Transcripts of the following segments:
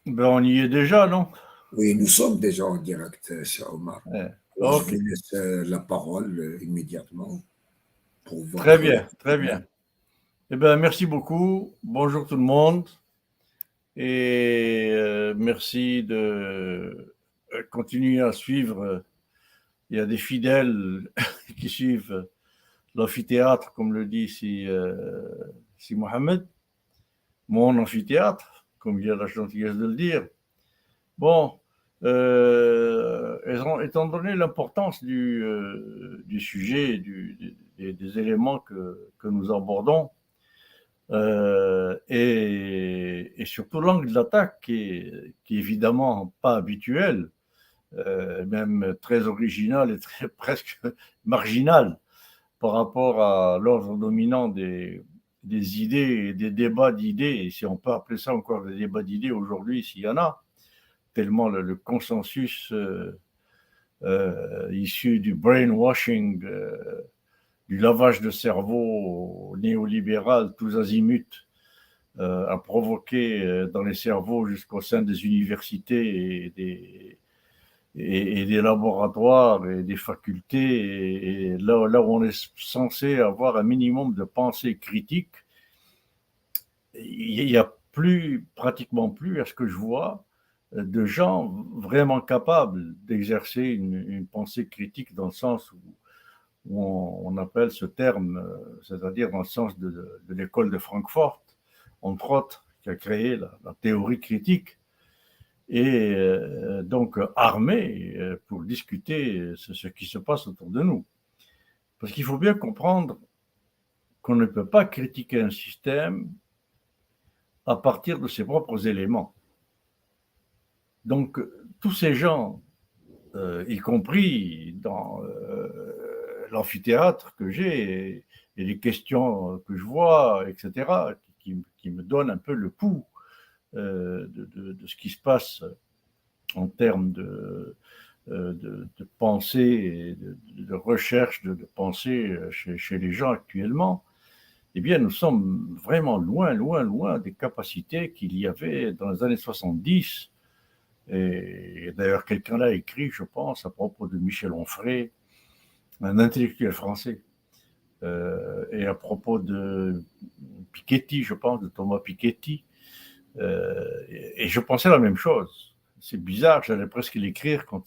Ben, on y est déjà, non? Oui, nous sommes déjà en direct, cher Omar. Alors, je Ok, vous laisse la parole immédiatement pour très votre bien, très bien. Eh bien, merci beaucoup. Bonjour tout le monde. Et merci de continuer à suivre. Il y a des fidèles qui suivent l'amphithéâtre, comme le dit si Mohamed, mon amphithéâtre, comme il a la gentillesse de le dire. Bon, étant donné l'importance du sujet, des éléments que nous abordons, et surtout l'angle d'attaque qui est évidemment pas habituel, même très original et très, presque marginal par rapport à l'ordre dominant des idées et des débats d'idées, et si on peut appeler ça encore des débats d'idées aujourd'hui, s'il y en a, tellement le consensus issu du brainwashing, du lavage de cerveau néolibéral tous azimuts, a provoqué dans les cerveaux jusqu'au sein des universités et des laboratoires et des facultés, et là où on est censé avoir un minimum de pensée critique, il n'y a plus, pratiquement plus, à ce que je vois, de gens vraiment capables d'exercer une pensée critique dans le sens où on appelle ce terme, c'est-à-dire dans le sens de l'école de Francfort, entre autres, qui a créé la théorie critique, et donc armé pour discuter ce qui se passe autour de nous. Parce qu'il faut bien comprendre qu'on ne peut pas critiquer un système à partir de ses propres éléments. Donc, tous ces gens, y compris dans l'amphithéâtre que j'ai et les questions que je vois, etc., qui me donnent un peu le pouls de ce qui se passe en termes de pensée et de recherche de pensée chez les gens actuellement, eh bien, nous sommes vraiment loin, loin, loin des capacités qu'il y avait dans les années 70. Et d'ailleurs, quelqu'un l'a écrit, je pense, à propos de Michel Onfray, un intellectuel français, et à propos de Piketty, je pense, de Thomas Piketty. Et je pensais la même chose. C'est bizarre, j'allais presque l'écrire quand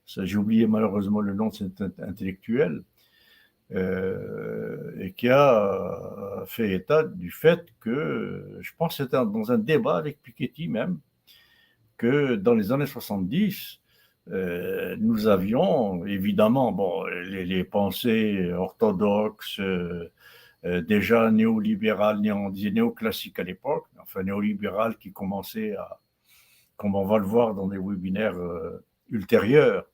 j'ai oublié malheureusement le nom de cet intellectuel, et qui a fait état du fait que, je pense que c'était dans un débat avec Piketty même, que dans les années 70, nous avions évidemment bon, les pensées orthodoxes, déjà néolibérales, on disait néoclassiques à l'époque, enfin néolibérales qui commençaient à, comme on va le voir dans des webinaires ultérieurs,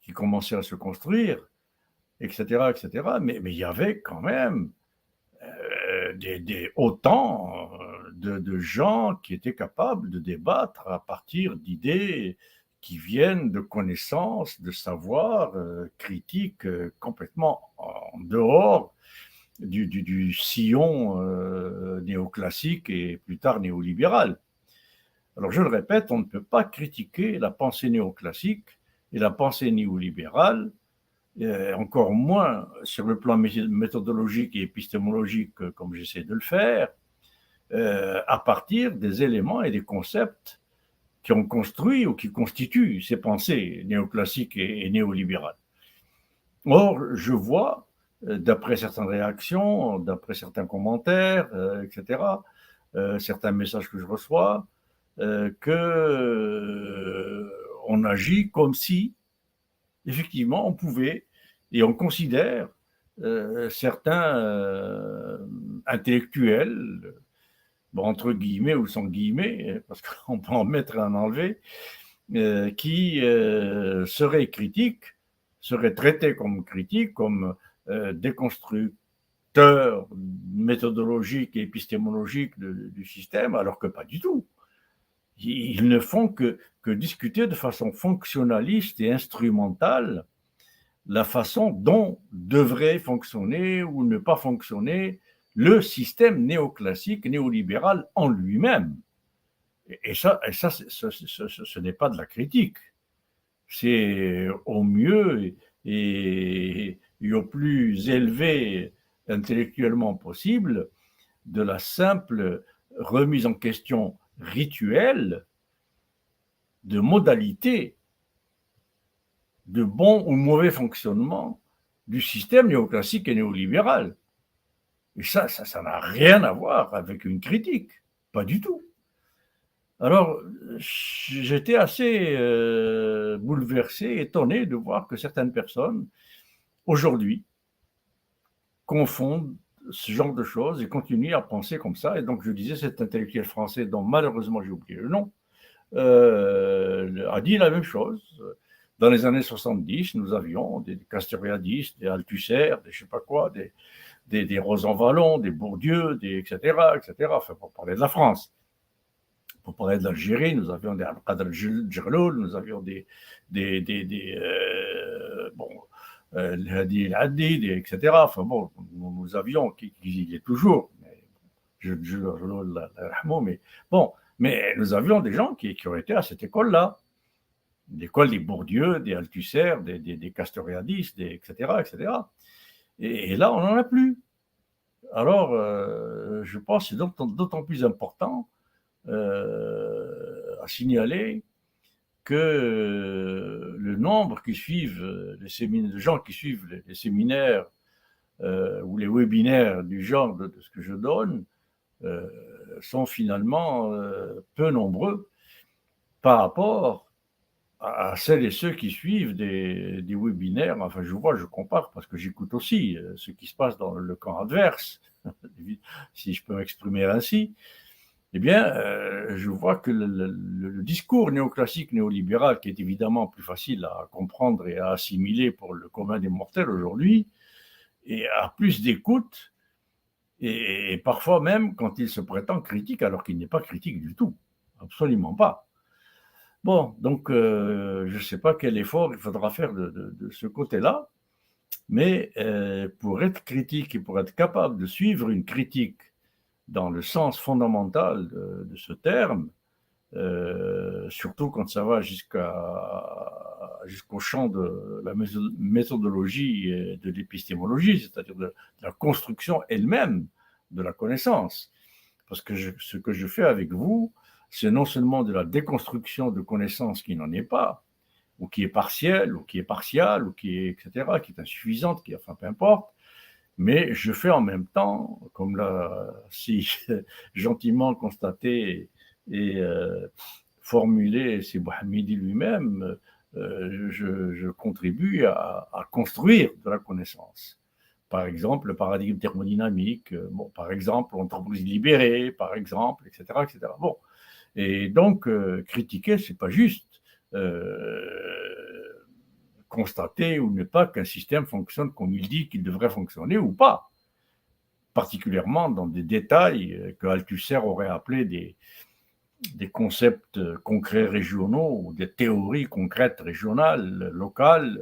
qui commençaient à se construire, etc., etc. Mais il y avait quand même autant de gens qui étaient capables de débattre à partir d'idées qui viennent de connaissances, de savoirs critiques complètement en dehors du sillon néoclassique et plus tard néolibéral. Alors je le répète, on ne peut pas critiquer la pensée néoclassique et la pensée néolibérale, encore moins sur le plan méthodologique et épistémologique, comme j'essaie de le faire, à partir des éléments et des concepts qui ont construit ou qui constituent ces pensées néoclassiques et néolibérales. Or, je vois, d'après certaines réactions, d'après certains commentaires, etc., certains messages que je reçois, que on agit comme si, effectivement, on pouvait et on considère certains intellectuels, bon, entre guillemets ou sans guillemets, parce qu'on peut en mettre et en enlever, qui seraient critiques, seraient traités comme critiques, comme déconstructeurs méthodologiques et épistémologiques du système, alors que pas du tout. Ils ne font que discuter de façon fonctionnaliste et instrumentale la façon dont devrait fonctionner ou ne pas fonctionner le système néoclassique, néolibéral en lui-même. Et ça, ce n'est pas de la critique. C'est au mieux et au plus élevé intellectuellement possible de la simple remise en question rituelle de modalités de bon ou mauvais fonctionnement du système néoclassique et néolibéral. Et ça n'a rien à voir avec une critique, pas du tout. Alors, j'étais assez bouleversé, étonné de voir que certaines personnes, aujourd'hui, confondent ce genre de choses et continuent à penser comme ça. Et donc, je disais, cet intellectuel français, dont malheureusement j'ai oublié le nom, a dit la même chose. Dans les années 70, nous avions des Castoriadis, des Althusser, des je sais pas quoi, des Rosan-Vallon, des Bourdieu, etc., etc. Enfin, pour parler de la France. Pour parler de l'Algérie, nous avions des Abdelkader Djerloul, nous avions des Hadi El-Hadid, etc. Enfin bon, nous avions, qui y est toujours, mais bon, mais nous avions des gens qui ont été à cette école-là. L'école des Bourdieu, des Althusser, des Castoriadis, etc., etc. Et là, on n'en a plus. Alors, je pense que c'est d'autant plus important à signaler que le nombre qui suivent les séminaires, de gens qui suivent les séminaires ou les webinaires du genre de ce que je donne sont finalement peu nombreux par rapport à celles et ceux qui suivent des webinaires. Enfin, je compare parce que j'écoute aussi ce qui se passe dans le camp adverse, si je peux m'exprimer ainsi. Eh bien, je vois que le discours néoclassique, néolibéral, qui est évidemment plus facile à comprendre et à assimiler pour le commun des mortels aujourd'hui, et a plus d'écoute, et parfois même quand il se prétend critique, alors qu'il n'est pas critique du tout, absolument pas. Bon, donc je ne sais pas quel effort il faudra faire de ce côté-là, mais pour être critique et pour être capable de suivre une critique dans le sens fondamental de ce terme, surtout quand ça va jusqu'au champ de la méthodologie et de l'épistémologie, c'est-à-dire de la construction elle-même de la connaissance. Parce que ce que je fais avec vous, c'est non seulement de la déconstruction de connaissances qui n'en est pas, ou qui est partielle, ou qui est partiale, ou qui est, etc., qui est insuffisante, qui, enfin, peu importe, mais je fais en même temps, comme l'a si gentiment constaté et formulé c'est Bouhamidi lui-même, je contribue à construire de la connaissance. Par exemple, le paradigme thermodynamique, bon, par exemple, l'entreprise libérée, par exemple, etc., etc. Bon, et donc critiquer, c'est pas juste constater ou ne pas qu'un système fonctionne comme il dit qu'il devrait fonctionner ou pas, particulièrement dans des détails que Althusser aurait appelés des concepts concrets régionaux ou des théories concrètes régionales, locales,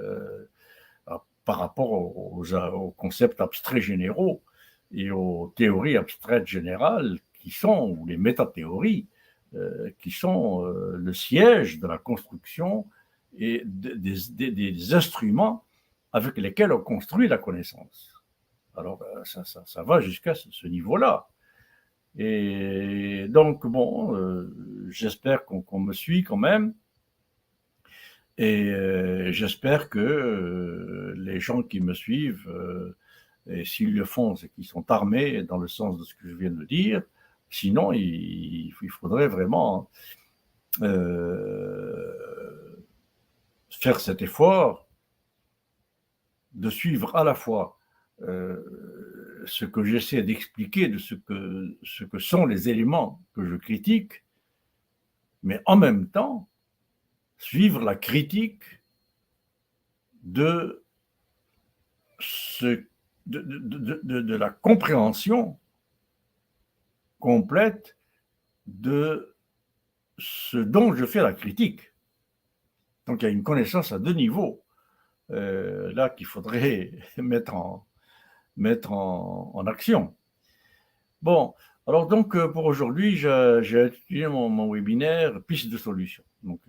par rapport aux concepts abstraits généraux et aux théories abstraites générales qui sont, ou les métathéories, qui sont le siège de la construction et des instruments avec lesquels on construit la connaissance. Alors, ça va jusqu'à ce niveau-là. Et donc, bon, j'espère qu'on me suit quand même. Et j'espère que les gens qui me suivent, et s'ils le font, c'est qu'ils sont armés dans le sens de ce que je viens de dire. Sinon, il faudrait vraiment faire cet effort de suivre à la fois ce que j'essaie d'expliquer de ce que sont les éléments que je critique, mais en même temps suivre la critique de la compréhension complète de ce dont je fais la critique. Donc il y a une connaissance à deux niveaux, là qu'il faudrait mettre en action. Bon, Alors donc, pour aujourd'hui, j'ai étudié mon webinaire piste de solution. Donc,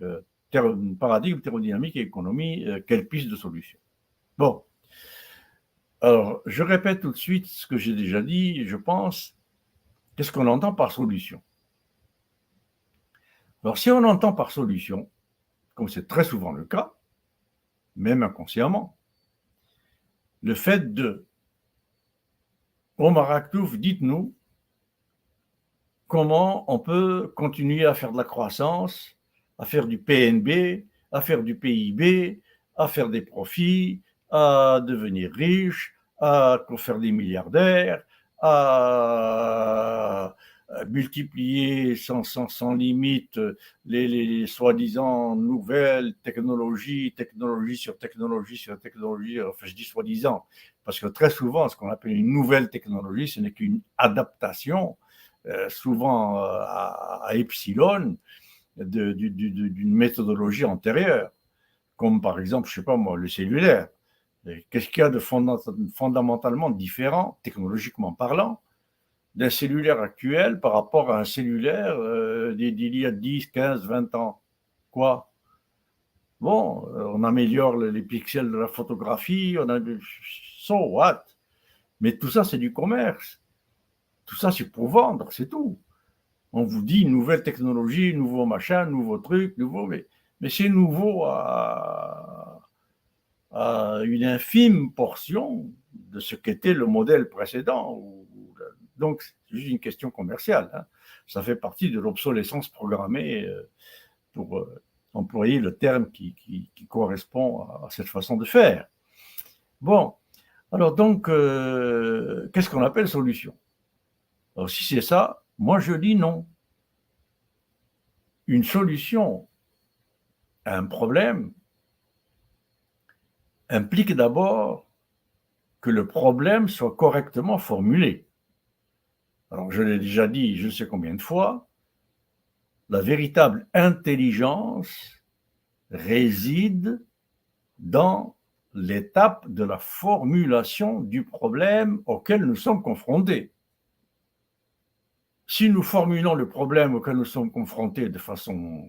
paradigme, thermodynamique et économie, quelle piste de solution? Bon, alors je répète tout de suite ce que j'ai déjà dit, je pense. Qu'est-ce qu'on entend par solution? Alors, si on entend par solution, comme c'est très souvent le cas, même inconsciemment, le fait de Omar Aktouf, dites-nous comment on peut continuer à faire de la croissance, à faire du PNB, à faire du PIB, à faire des profits, à devenir riche, à faire des milliardaires, à multiplier sans limite les soi-disant nouvelles technologies, technologie sur technologie sur technologie, enfin je dis soi-disant, parce que très souvent ce qu'on appelle une nouvelle technologie, ce n'est qu'une adaptation souvent à epsilon d'une méthodologie antérieure, comme par exemple, je ne sais pas moi, le cellulaire. Qu'est-ce qu'il y a de fondamentalement différent, technologiquement parlant, d'un cellulaire actuel par rapport à un cellulaire d'il y a 10, 15, 20 ans? Quoi? Bon, on améliore les pixels de la photographie, on a so what? Mais tout ça, c'est du commerce. Tout ça, c'est pour vendre, c'est tout. On vous dit nouvelle technologie, nouveau machin, nouveau truc, nouveau, mais c'est nouveau à une infime portion de ce qu'était le modèle précédent. Donc, c'est juste une question commerciale. Hein. Ça fait partie de l'obsolescence programmée pour employer le terme qui correspond à cette façon de faire. Bon, alors donc, qu'est-ce qu'on appelle solution? Alors, si c'est ça, moi je dis non. Une solution à un problème implique d'abord que le problème soit correctement formulé. Alors, je l'ai déjà dit je ne sais combien de fois, la véritable intelligence réside dans l'étape de la formulation du problème auquel nous sommes confrontés. Si nous formulons le problème auquel nous sommes confrontés de façon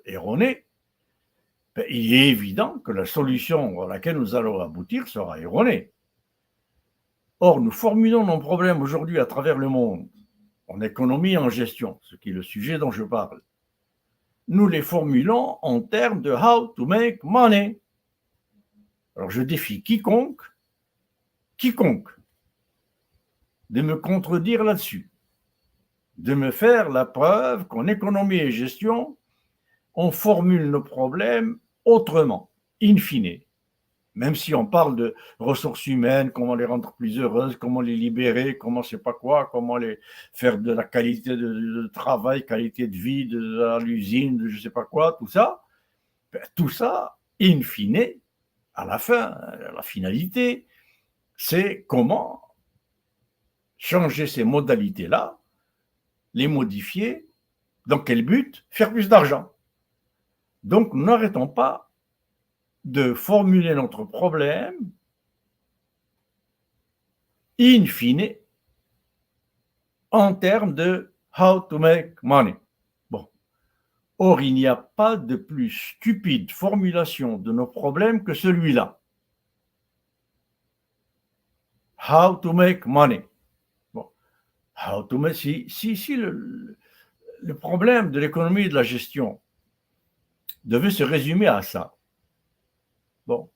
erronée, ben, il est évident que la solution à laquelle nous allons aboutir sera erronée. Or, nous formulons nos problèmes aujourd'hui à travers le monde, en économie et en gestion, ce qui est le sujet dont je parle. Nous les formulons en termes de how to make money. Alors, je défie quiconque, de me contredire là-dessus, de me faire la preuve qu'en économie et gestion, on formule nos problèmes autrement, in fine. Même si on parle de ressources humaines, comment les rendre plus heureuses, comment les libérer, comment je sais pas quoi, comment les faire de la qualité de travail, qualité de vie à l'usine, de je sais pas quoi, tout ça, in fine, à la fin, la finalité, c'est comment changer ces modalités-là, les modifier, dans quel but? Faire plus d'argent. Donc, n'arrêtons pas de formuler notre problème in fine en termes de how to make money. Bon. Or, il n'y a pas de plus stupide formulation de nos problèmes que celui-là. How to make money. Bon. How to make, si le problème de l'économie et de la gestion devait se résumer à ça, bon,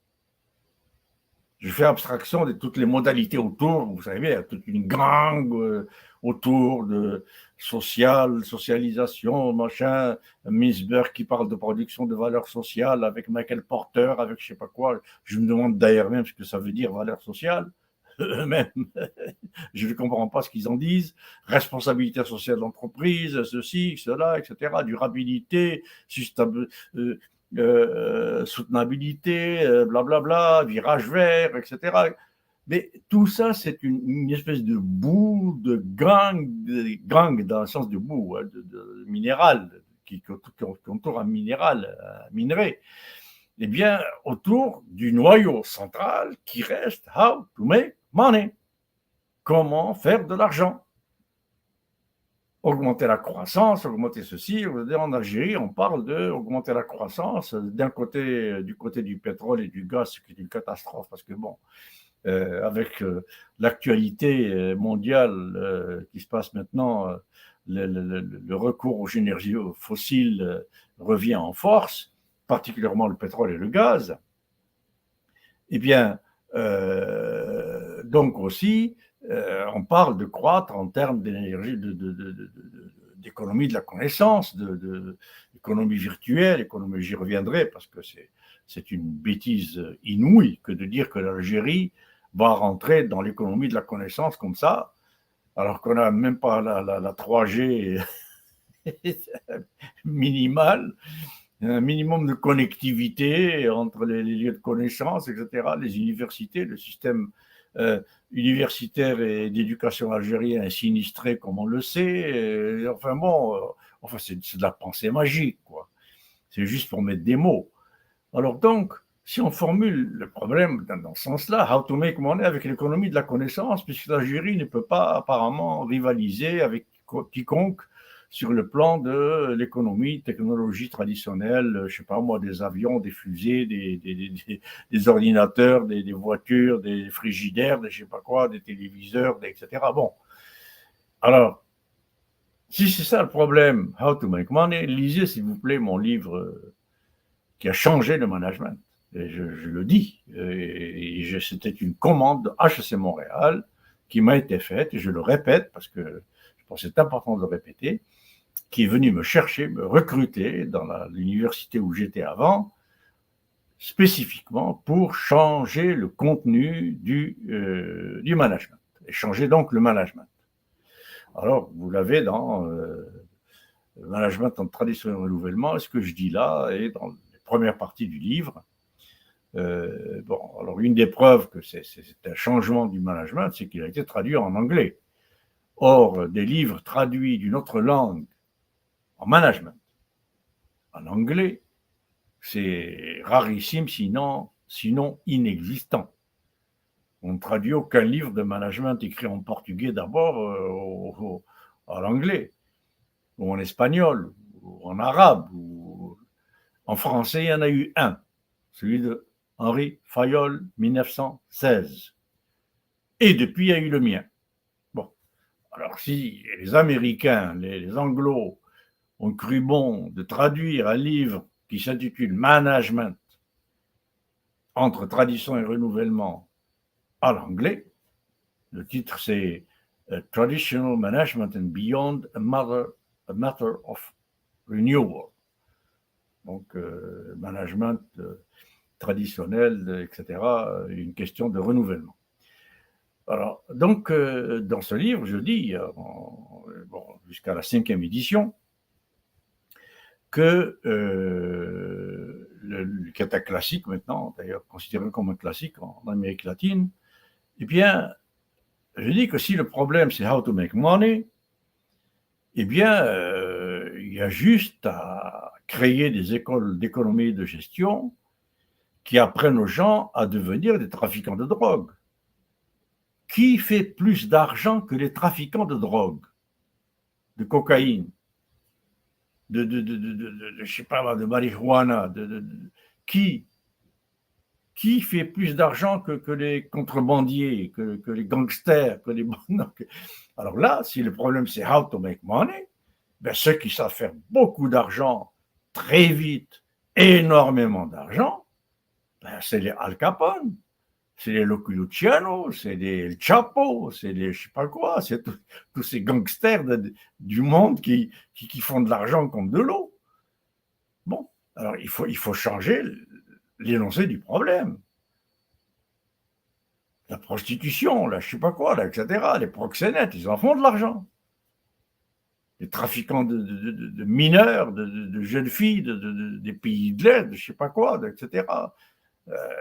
je fais abstraction de toutes les modalités autour, vous savez bien, il y a toute une gangue autour de socialisation, machin, Minsberg qui parle de production de valeur sociale avec Michael Porter, avec je sais pas quoi, je me demande d'ailleurs même ce que ça veut dire valeur sociale, eux-mêmes, je ne comprends pas ce qu'ils en disent, responsabilité sociale de l'entreprise, ceci, cela, etc., durabilité, soutenabilité, blablabla, virage vert, etc. Mais tout ça, c'est une espèce de boue, de gang dans le sens de boue, hein, de minéral, qui entoure un minéral, un minerai. Eh bien, autour du noyau central qui reste how to make money. Comment faire de l'argent. augmenter la croissance, augmenter ceci. En Algérie, on parle d'augmenter la croissance du côté du pétrole et du gaz, ce qui est une catastrophe, parce que bon, avec l'actualité mondiale qui se passe maintenant, le recours aux énergies fossiles revient en force, particulièrement le pétrole et le gaz. Eh bien, donc aussi, on parle de croître en termes d'énergie, d'économie de la connaissance, d'économie virtuelle, économie, j'y reviendrai parce que c'est une bêtise inouïe que de dire que l'Algérie va rentrer dans l'économie de la connaissance comme ça, alors qu'on n'a même pas la 3G minimale, un minimum de connectivité entre les lieux de connaissance, etc., les universités, le système universitaire et d'éducation algérien est sinistré, comme on le sait. Enfin bon, c'est de la pensée magique, quoi. C'est juste pour mettre des mots. Alors donc, si on formule le problème dans ce sens-là, how to make money avec l'économie de la connaissance, puisque l'Algérie ne peut pas apparemment rivaliser avec quiconque sur le plan de l'économie, technologie traditionnelle, je ne sais pas moi, des avions, des fusées, des ordinateurs, des voitures, des frigidaires, des je ne sais pas quoi, des téléviseurs, etc. Bon, alors, si c'est ça le problème, how to make money, lisez s'il vous plaît mon livre qui a changé le management. Et je le dis, et c'était une commande de HEC Montréal qui m'a été faite, et je le répète parce que je pense que c'est important de le répéter, qui est venu me chercher, me recruter dans l'université où j'étais avant, spécifiquement pour changer le contenu du management, et changer donc le management. Alors, vous l'avez dans le management en tradition et renouvellement, et ce que je dis là est dans les premières parties du livre. Bon, alors une des preuves que c'est un changement du management, c'est qu'il a été traduit en anglais. Or, des livres traduits d'une autre langue en management, en anglais, c'est rarissime, sinon inexistant. On ne traduit aucun livre de management écrit en portugais d'abord en anglais, ou en espagnol, ou en arabe, ou en français, il y en a eu un, celui de Henri Fayol, 1916. Et depuis, il y a eu le mien. Bon, alors si les Américains, les Anglos, ont cru bon de traduire un livre qui s'intitule Management entre tradition et renouvellement à l'anglais, le titre c'est Traditional Management and Beyond a Matter of Renewal. Donc, management traditionnel, etc., une question de renouvellement. Alors, donc, dans ce livre, je dis, jusqu'à la 5e édition, que qui est un classique maintenant, d'ailleurs considéré comme un classique en Amérique latine, eh bien, je dis que si le problème c'est how to make money, eh bien, il y a juste à créer des écoles d'économie et de gestion qui apprennent aux gens à devenir des trafiquants de drogue. Qui fait plus d'argent que les trafiquants de drogue, de cocaïne, je sais pas, de marijuana, qui fait plus d'argent que les contrebandiers, que les gangsters, que les... Alors là, si le problème c'est how to make money, ben ceux qui savent faire beaucoup d'argent très vite, énormément d'argent, ben c'est les Al Capone, c'est les Luciano, c'est les El Chapo, c'est les je sais pas quoi, c'est tous ces gangsters du monde qui font de l'argent comme de l'eau. Bon, alors il faut changer l'énoncé du problème. La prostitution, là, je sais pas quoi, là, etc., les proxénètes, ils en font de l'argent. Les trafiquants de mineurs, de jeunes filles, des pays de l'aide, je sais pas quoi, etc.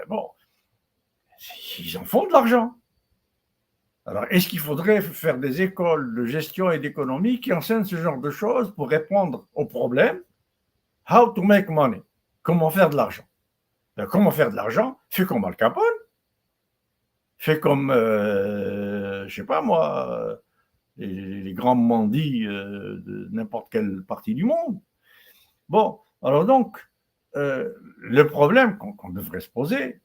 Bon, ils en font de l'argent. Alors, est-ce qu'il faudrait faire des écoles de gestion et d'économie qui enseignent ce genre de choses pour répondre au problème? How to make money? Comment faire de l'argent? Comment faire de l'argent? Fais comme Al Capone. Fais comme, je sais pas moi, les grands mandis de n'importe quelle partie du monde. Bon, alors donc, le problème qu'on devrait se poser,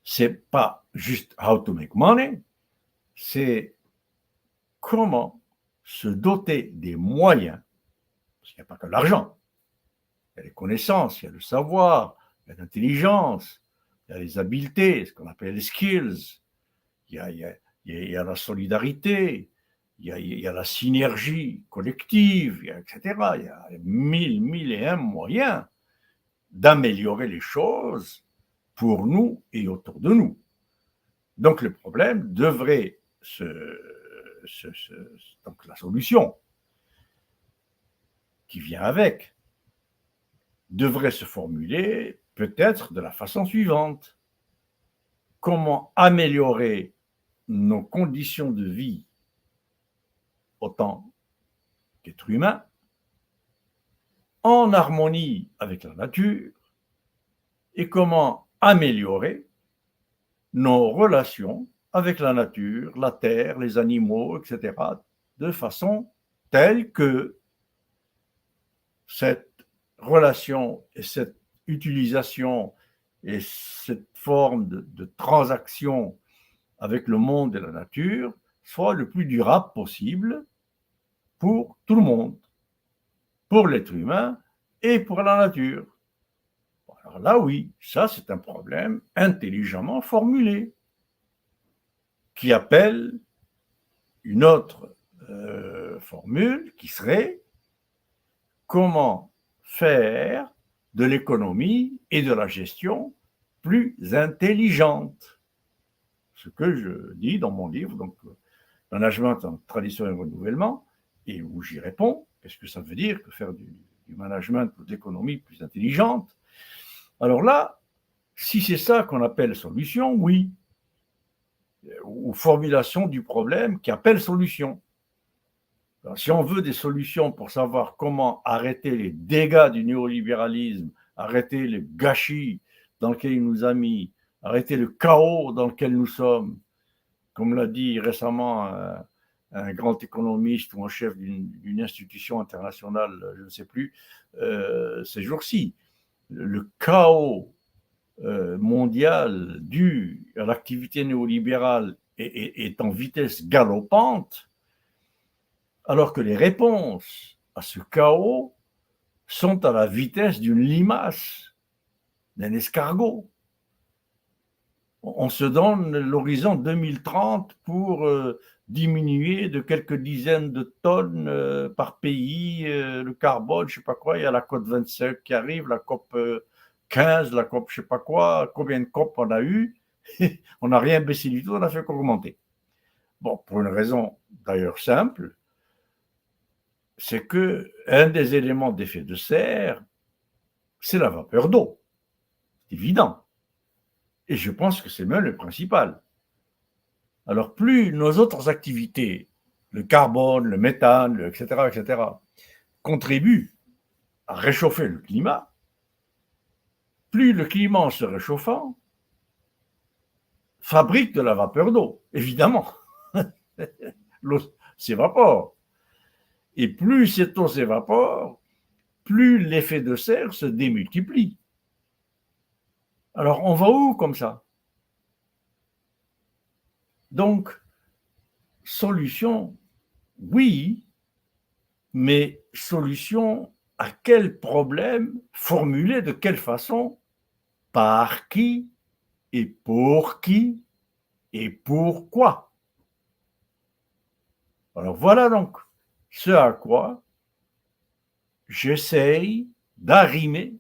c'est pas juste how to make money, c'est comment se doter des moyens, parce qu'il n'y a pas que l'argent, il y a les connaissances, il y a le savoir, il y a l'intelligence, il y a les habiletés, ce qu'on appelle les skills, il y a la solidarité, il y a la synergie collective, etc. Il y a mille et un moyens d'améliorer les choses pour nous et autour de nous. Donc le problème devrait donc la solution qui vient avec devrait se formuler peut-être de la façon suivante. Comment améliorer nos conditions de vie autant qu'être humain, en harmonie avec la nature, et comment améliorer nos relations avec la nature, la terre, les animaux, etc., de façon telle que cette relation et cette utilisation et cette forme de transaction avec le monde et la nature soit le plus durable possible pour tout le monde, pour l'être humain et pour la nature. Alors là, oui, ça c'est un problème intelligemment formulé qui appelle une autre formule qui serait comment faire de l'économie et de la gestion plus intelligente. Ce que je dis dans mon livre, donc Management en tradition et renouvellement, et où j'y réponds, qu'est-ce que ça veut dire que faire du management ou d'économie plus intelligente? Alors là, si c'est ça qu'on appelle solution, oui, ou formulation du problème qui appelle solution. Alors, si on veut des solutions pour savoir comment arrêter les dégâts du néolibéralisme, arrêter le gâchis dans lequel il nous a mis, arrêter le chaos dans lequel nous sommes, comme l'a dit récemment un grand économiste ou un chef d'une institution internationale, je ne sais plus, ces jours-ci, le chaos mondial dû à l'activité néolibérale est en vitesse galopante, alors que les réponses à ce chaos sont à la vitesse d'une limace, d'un escargot. On se donne l'horizon 2030 pour diminuer de quelques dizaines de tonnes par pays le carbone, je ne sais pas quoi. Il y a la COP 25 qui arrive, la COP 15, la COP je ne sais pas quoi. Combien de COP on a eu? On n'a rien baissé du tout, on a fait qu'augmenter. Bon, pour une raison d'ailleurs simple, c'est qu'un des éléments d'effet de serre, c'est la vapeur d'eau. C'est évident. Et je pense que c'est même le principal. Alors, plus nos autres activités, le carbone, le méthane, etc., contribuent à réchauffer le climat, plus le climat, en se réchauffant, fabrique de la vapeur d'eau, évidemment. L'eau s'évapore. Et plus cette eau s'évapore, plus l'effet de serre se démultiplie. Alors, on va où comme ça? Donc, solution, oui, mais solution à quel problème? Formulé de quelle façon? Par qui? Et pour qui? Et pourquoi? Alors voilà donc ce à quoi j'essaye d'arrimer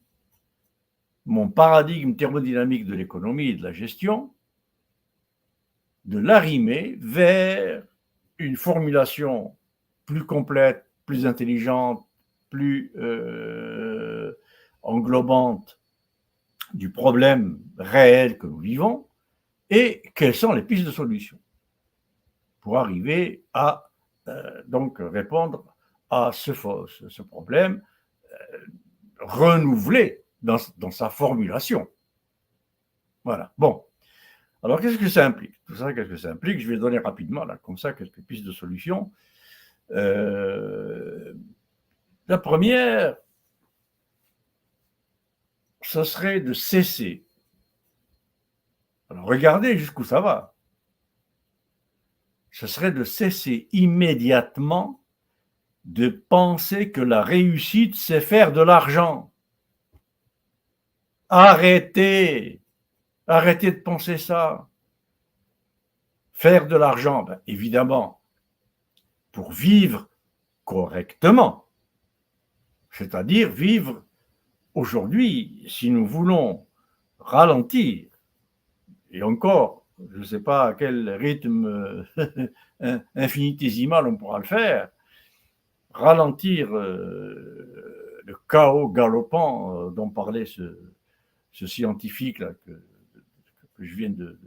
mon paradigme thermodynamique de l'économie et de la gestion, de l'arrimer vers une formulation plus complète, plus intelligente, plus englobante du problème réel que nous vivons et quelles sont les pistes de solution pour arriver à donc répondre à ce problème renouvelé dans sa formulation. Voilà. Bon. Alors, qu'est-ce que ça implique? Tout ça, qu'est-ce que ça implique? Je vais donner rapidement, là, comme ça, quelques pistes de solutions. La première, ce serait de cesser. Alors, regardez jusqu'où ça va. Ce serait de cesser immédiatement de penser que la réussite, c'est faire de l'argent. Arrêtez de penser ça. Faire de l'argent, ben, évidemment, pour vivre correctement. C'est-à-dire vivre aujourd'hui, si nous voulons ralentir, et encore, je ne sais pas à quel rythme infinitésimal on pourra le faire, ralentir le chaos galopant dont parlait ce scientifique là, que je viens de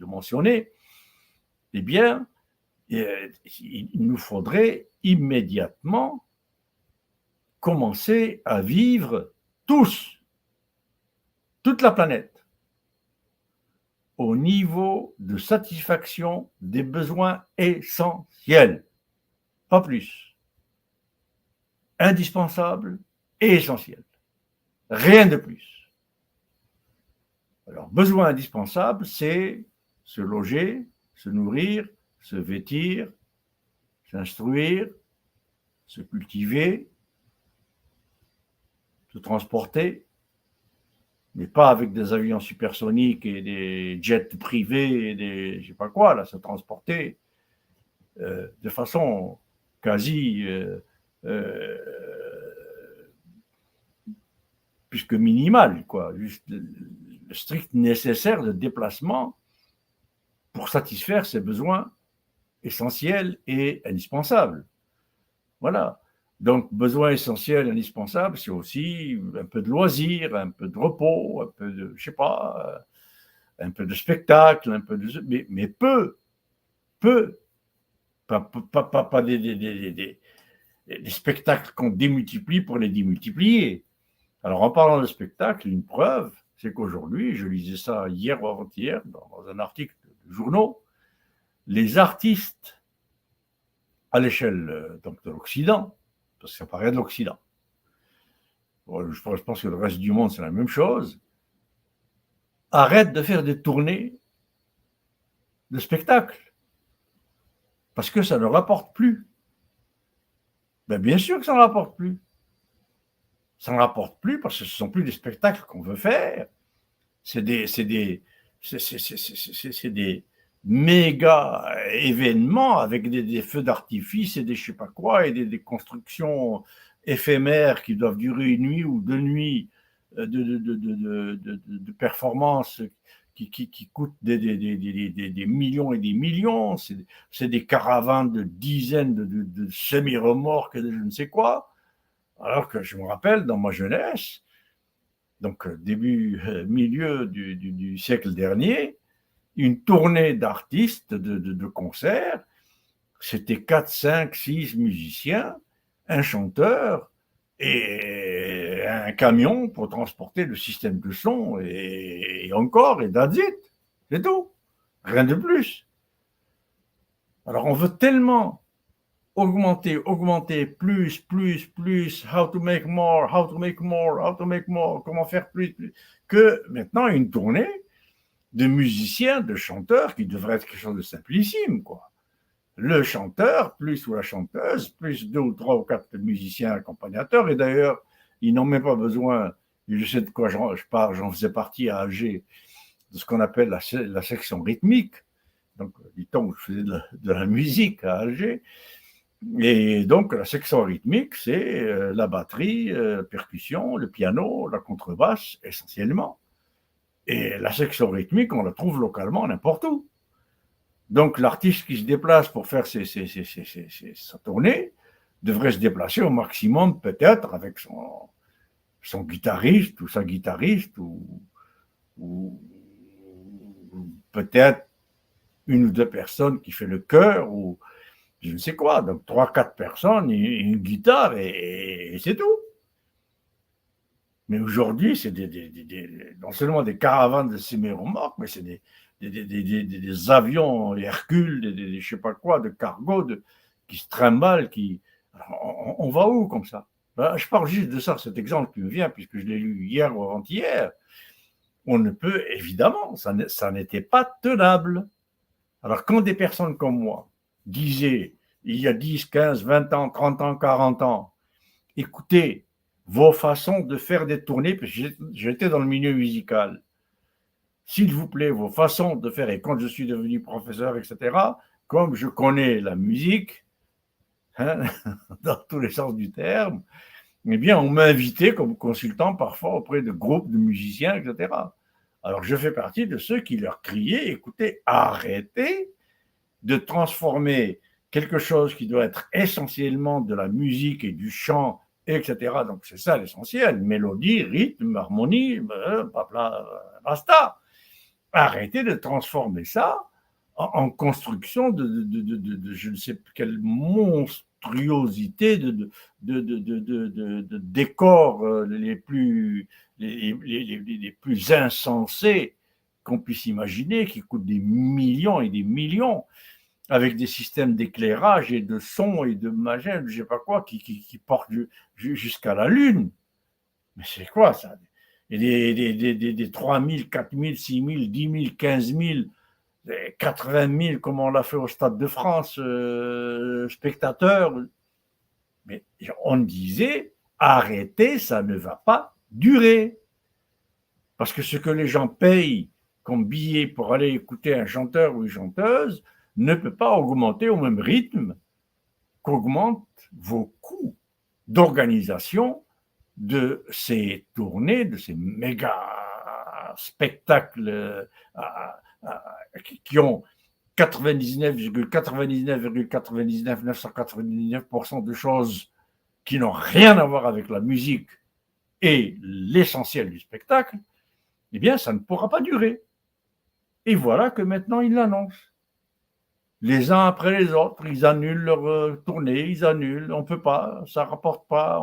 mentionner, eh bien, il nous faudrait immédiatement commencer à vivre tous, toute la planète, au niveau de satisfaction des besoins essentiels, pas plus, indispensables et essentiels, rien de plus. Alors, besoin indispensable, c'est se loger, se nourrir, se vêtir, s'instruire, se cultiver, se transporter, mais pas avec des avions supersoniques et des jets privés et des je sais pas quoi, là, se transporter de façon quasi plus que minimale, quoi, juste le strict nécessaire de déplacement pour satisfaire ses besoins essentiels et indispensables. Voilà. Donc, besoin essentiel, indispensable, c'est aussi un peu de loisir, un peu de repos, un peu de, je sais pas, un peu de spectacle, un peu de, mais peu, pas des spectacles qu'on démultiplie pour les démultiplier. Alors, en parlant de spectacle, une preuve, c'est qu'aujourd'hui, je lisais ça hier ou avant-hier dans un article de journaux, les artistes à l'échelle donc de l'Occident, parce que ça paraît de l'Occident. Bon, je pense que le reste du monde, c'est la même chose. Arrête de faire des tournées de spectacles, parce que ça ne rapporte plus. Ben, bien sûr que ça ne rapporte plus. Ça ne rapporte plus parce que ce ne sont plus des spectacles qu'on veut faire. C'est des méga événements avec des feux d'artifice et des je sais pas quoi et des constructions éphémères qui doivent durer une nuit ou deux nuits de performances qui coûtent des millions et des millions. C'est des caravanes de dizaines de semi-remorques et de je ne sais quoi. Alors que je me rappelle, dans ma jeunesse, donc milieu du siècle dernier, une tournée d'artistes, de concerts, c'était 4, 5, 6 musiciens, un chanteur et un camion pour transporter le système de son et encore, et that's it, c'est tout, rien de plus. Alors on veut tellement augmenter, plus, how to make more, comment faire plus, que maintenant une tournée de musiciens, de chanteurs qui devrait être quelque chose de simplissime, quoi. Le chanteur, plus ou la chanteuse, plus 2 ou 3 ou 4 musiciens accompagnateurs, et d'ailleurs, ils n'ont même pas besoin, je sais de quoi je parle, j'en faisais partie à Alger, de ce qu'on appelle la section rythmique, donc dit-on que je faisais de la musique à Alger, et donc la section rythmique, c'est la batterie, percussion, le piano, la contrebasse, essentiellement. Et la section rythmique, on la trouve localement n'importe où. Donc l'artiste qui se déplace pour faire sa tournée devrait se déplacer au maximum peut-être avec son guitariste ou sa guitariste ou peut-être une ou deux personnes qui fait le chœur ou je ne sais quoi. Donc 3, 4 personnes, une guitare et c'est tout. Mais aujourd'hui, c'est non seulement des caravanes de semi-remorques, mais c'est des avions Hercule, je ne sais pas quoi, de cargo, qui se trimballent, Alors, on va où comme ça? Ben, je parle juste de ça, cet exemple qui me vient, puisque je l'ai lu hier ou avant-hier. On ne peut, évidemment, ça n'était pas tenable. Alors, quand des personnes comme moi disaient, il y a 10, 15, 20 ans, 30 ans, 40 ans, écoutez, vos façons de faire des tournées, parce que j'étais dans le milieu musical, s'il vous plaît, vos façons de faire, et quand je suis devenu professeur, etc., comme je connais la musique, hein, dans tous les sens du terme, eh bien, on m'a invité comme consultant parfois auprès de groupes de musiciens, etc. Alors, je fais partie de ceux qui leur criaient, écoutez, arrêtez de transformer quelque chose qui doit être essentiellement de la musique et du chant, etc. Donc, c'est ça l'essentiel, mélodie, rythme, harmonie, basta. Arrêtez de transformer ça en construction de je ne sais quelle monstruosité de décors les plus insensés qu'on puisse imaginer, qui coûtent des millions et des millions, avec des systèmes d'éclairage et de son et de magie, je ne sais pas quoi, qui portent jusqu'à la Lune. Mais c'est quoi ça? Et des 3 000, 4 000, 6 000, 10 000, 15 000, 80 000, comme on l'a fait au Stade de France, spectateurs. Mais on disait, arrêtez, ça ne va pas durer. Parce que ce que les gens payent comme billet pour aller écouter un chanteur ou une chanteuse ne peut pas augmenter au même rythme qu'augmentent vos coûts d'organisation de ces tournées, de ces méga spectacles qui ont 99,99,999% de choses qui n'ont rien à voir avec la musique et l'essentiel du spectacle, eh bien, ça ne pourra pas durer. Et voilà que maintenant, ils l'annoncent. Les uns après les autres, ils annulent leur tournée, ils annulent, on ne peut pas, ça ne rapporte pas,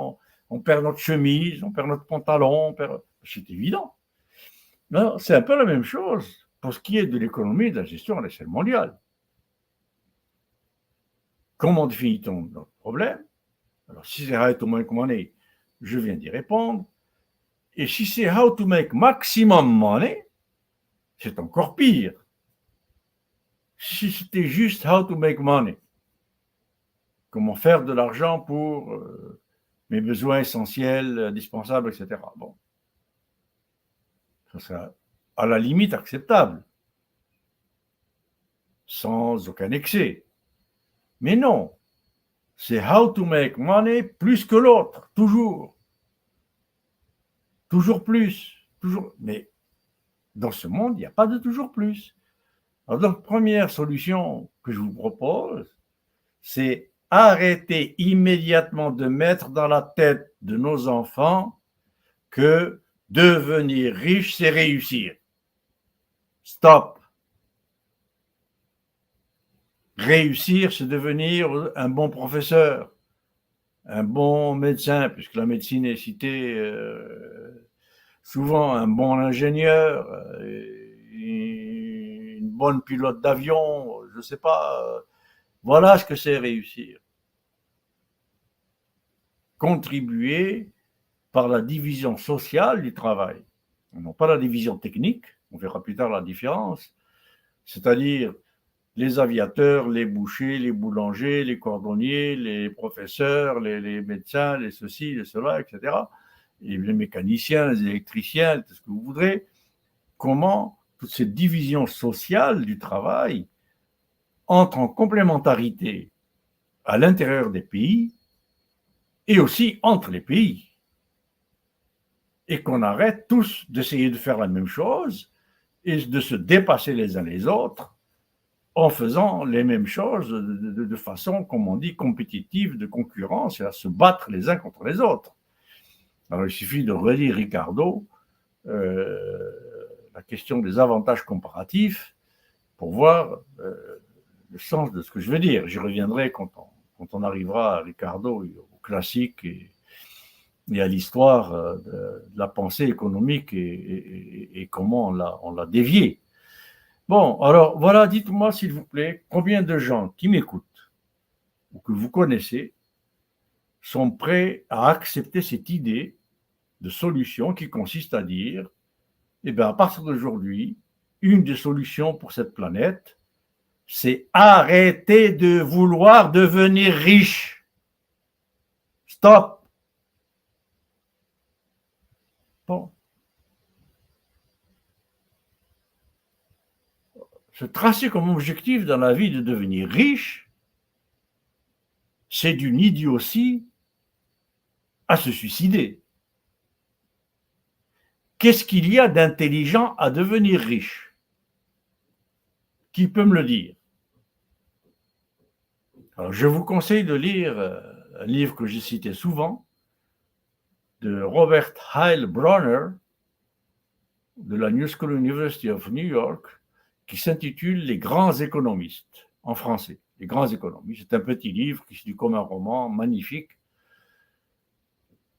on perd notre chemise, on perd notre pantalon, c'est évident. C'est un peu la même chose pour ce qui est de l'économie et de la gestion à l'échelle mondiale. Comment définit-on notre problème? Alors, si c'est how to make money, je viens d'y répondre. Et si c'est how to make maximum money, c'est encore pire. Si c'était juste how to make money, comment faire de l'argent pour mes besoins essentiels, indispensables, etc. Bon, ça serait à la limite acceptable, sans aucun excès. Mais non, c'est how to make money plus que l'autre, toujours. Toujours plus, toujours. Mais dans ce monde, il n'y a pas de toujours plus. Alors, donc, première solution que je vous propose, c'est arrêter immédiatement de mettre dans la tête de nos enfants que devenir riche, c'est réussir. Stop. Réussir, c'est devenir un bon professeur, un bon médecin, puisque la médecine est citée souvent, un bon ingénieur, une bonne pilote d'avion, je ne sais pas. Voilà ce que c'est réussir. Contribuer par la division sociale du travail, non pas la division technique, on verra plus tard la différence, c'est-à-dire les aviateurs, les bouchers, les boulangers, les cordonniers, les professeurs, les médecins, les ceci, les cela, etc. Et les mécaniciens, les électriciens, tout ce que vous voudrez. Comment toute cette division sociale du travail entre en complémentarité à l'intérieur des pays et aussi entre les pays. Et qu'on arrête tous d'essayer de faire la même chose et de se dépasser les uns les autres en faisant les mêmes choses de façon, comme on dit, compétitive, de concurrence, et à se battre les uns contre les autres. Alors, il suffit de relire Ricardo, la question des avantages comparatifs, pour voir le sens de ce que je veux dire. J'y reviendrai quand on arrivera à Ricardo, au classique et à l'histoire de la pensée économique et comment on l'a déviée. Bon, alors voilà, dites-moi s'il vous plaît, combien de gens qui m'écoutent ou que vous connaissez sont prêts à accepter cette idée de solution qui consiste à dire, eh bien, à partir d'aujourd'hui, une des solutions pour cette planète, c'est arrêter de vouloir devenir riche. Stop. Bon. Se tracer comme objectif dans la vie de devenir riche, c'est d'une idiotie à se suicider. Qu'est-ce qu'il y a d'intelligent à devenir riche? Qui peut me le dire? Alors, je vous conseille de lire un livre que j'ai cité souvent, de Robert Heilbronner, de la New School University of New York, qui s'intitule Les grands économistes, en français. Les grands économistes. C'est un petit livre qui se lit comme un roman, magnifique.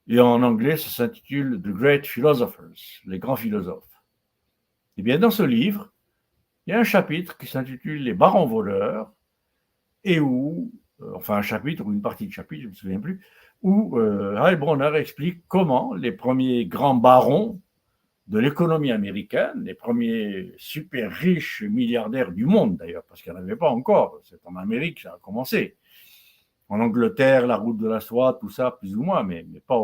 Et en anglais, ça s'intitule The Great Philosophers, les grands philosophes. Et bien, dans ce livre, il y a un chapitre qui s'intitule Les barons voleurs, et où, enfin un chapitre ou une partie de chapitre, je ne me souviens plus, où Heilbronner explique comment les premiers grands barons de l'économie américaine, les premiers super riches milliardaires du monde d'ailleurs, parce qu'il n'y en avait pas encore, c'est en Amérique que ça a commencé. En Angleterre, la route de la soie, tout ça, plus ou moins, mais pas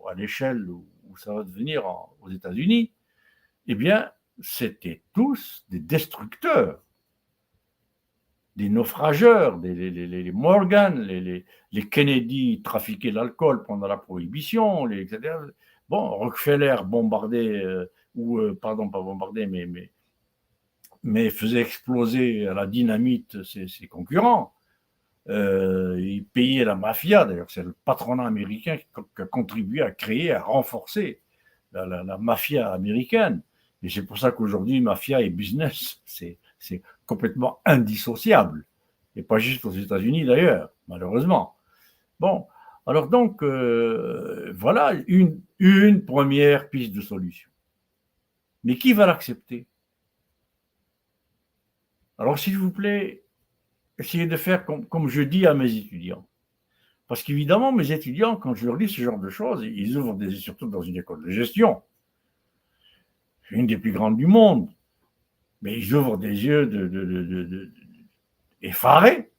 à l'échelle où ça va devenir aux États-Unis, eh bien, c'était tous des destructeurs, des naufrageurs, les Morgan, les Kennedy trafiquaient l'alcool pendant la prohibition, etc. Bon, Rockefeller bombardait, pardon, pas bombardé, mais faisait exploser à la dynamite ses concurrents. Il payait la mafia, d'ailleurs, c'est le patronat américain qui a contribué à créer, à renforcer la mafia américaine. Et c'est pour ça qu'aujourd'hui, mafia et business, c'est complètement indissociable. Et pas juste aux États-Unis d'ailleurs, malheureusement. Bon, alors donc, voilà une première piste de solution. Mais qui va l'accepter? Alors, s'il vous plaît, essayez de faire comme je dis à mes étudiants. Parce qu'évidemment, mes étudiants, quand je leur dis ce genre de choses, ils ouvrent des yeux, surtout dans une école de gestion, une des plus grandes du monde, mais ils ouvrent des yeux effarés.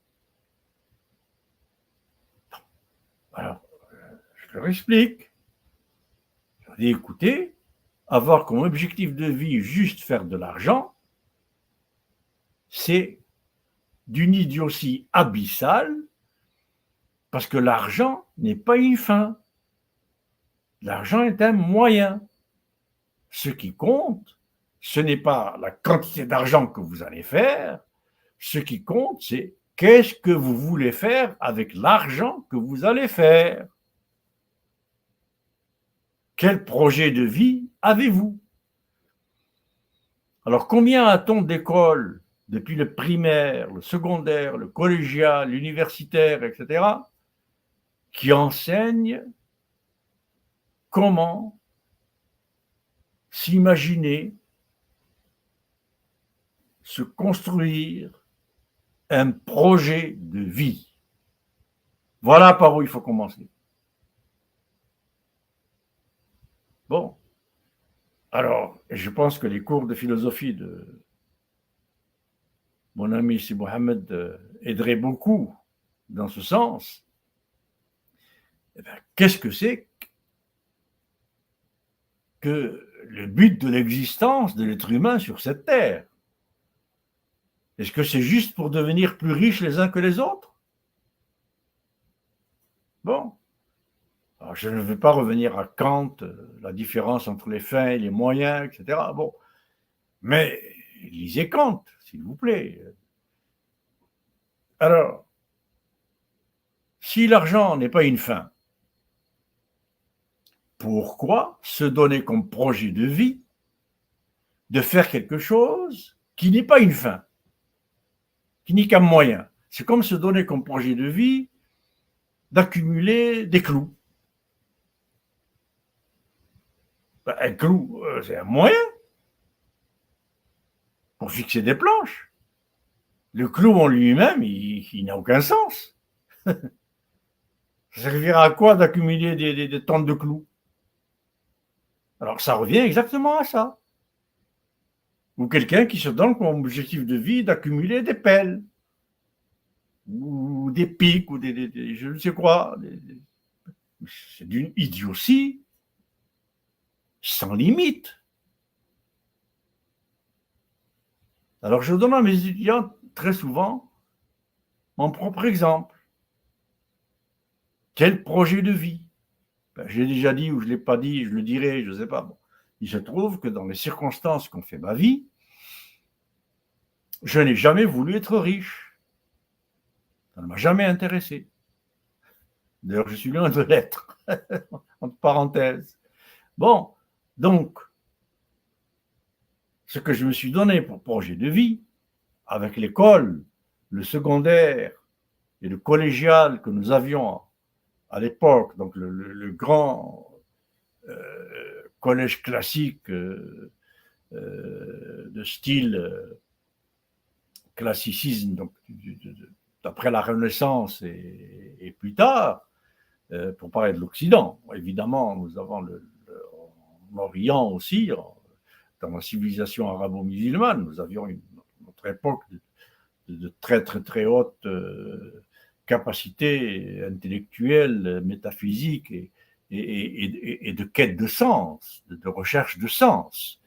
Alors, je leur explique. Je leur dis, écoutez, avoir comme objectif de vie juste faire de l'argent, c'est d'une idiotie abyssale, parce que l'argent n'est pas une fin. L'argent est un moyen. Ce qui compte, ce n'est pas la quantité d'argent que vous allez faire, ce qui compte, c'est qu'est-ce que vous voulez faire avec l'argent que vous allez faire. Quel projet de vie avez-vous? Alors, combien a-t-on d'écoles, depuis le primaire, le secondaire, le collégial, l'universitaire, etc., qui enseignent comment s'imaginer, se construire un projet de vie. Voilà par où il faut commencer. Bon. Alors, je pense que les cours de philosophie de mon ami Si Mohamed aideraient beaucoup dans ce sens. Eh bien, qu'est-ce que c'est que le but de l'existence de l'être humain sur cette terre? Est-ce que c'est juste pour devenir plus riches les uns que les autres? Bon. Alors, je ne vais pas revenir à Kant, la différence entre les fins et les moyens, etc. Bon. Mais lisez Kant, s'il vous plaît. Alors, si l'argent n'est pas une fin, pourquoi se donner comme projet de vie de faire quelque chose qui n'est pas une fin, qui n'est qu'un moyen? C'est comme se donner comme projet de vie d'accumuler des clous. Ben, un clou, c'est un moyen pour fixer des planches. Le clou en lui-même, il n'a aucun sens. Ça servira à quoi d'accumuler des tonnes de clous? Alors, ça revient exactement à ça. Ou quelqu'un qui se donne comme objectif de vie d'accumuler des pelles, ou des pics, ou je ne sais quoi. C'est d'une idiotie sans limite. Alors, je donne à mes étudiants très souvent mon propre exemple. Quel projet de vie? Ben, j'ai déjà dit ou je ne l'ai pas dit, je le dirai, je ne sais pas. Bon. Il se trouve que dans les circonstances qu'ont fait ma vie, je n'ai jamais voulu être riche. Ça ne m'a jamais intéressé. D'ailleurs, je suis loin de l'être, entre parenthèses. Bon, donc, ce que je me suis donné pour projet de vie, avec l'école, le secondaire et le collégial que nous avions à l'époque, donc le grand collège classique de style classicisme, donc d'après la Renaissance et plus tard, pour parler de l'Occident. Évidemment, nous avons l'Orient aussi, dans la civilisation arabo-musulmane, nous avions notre époque de très très très haute capacité intellectuelle, métaphysique et de quête de sens, de recherche de sens.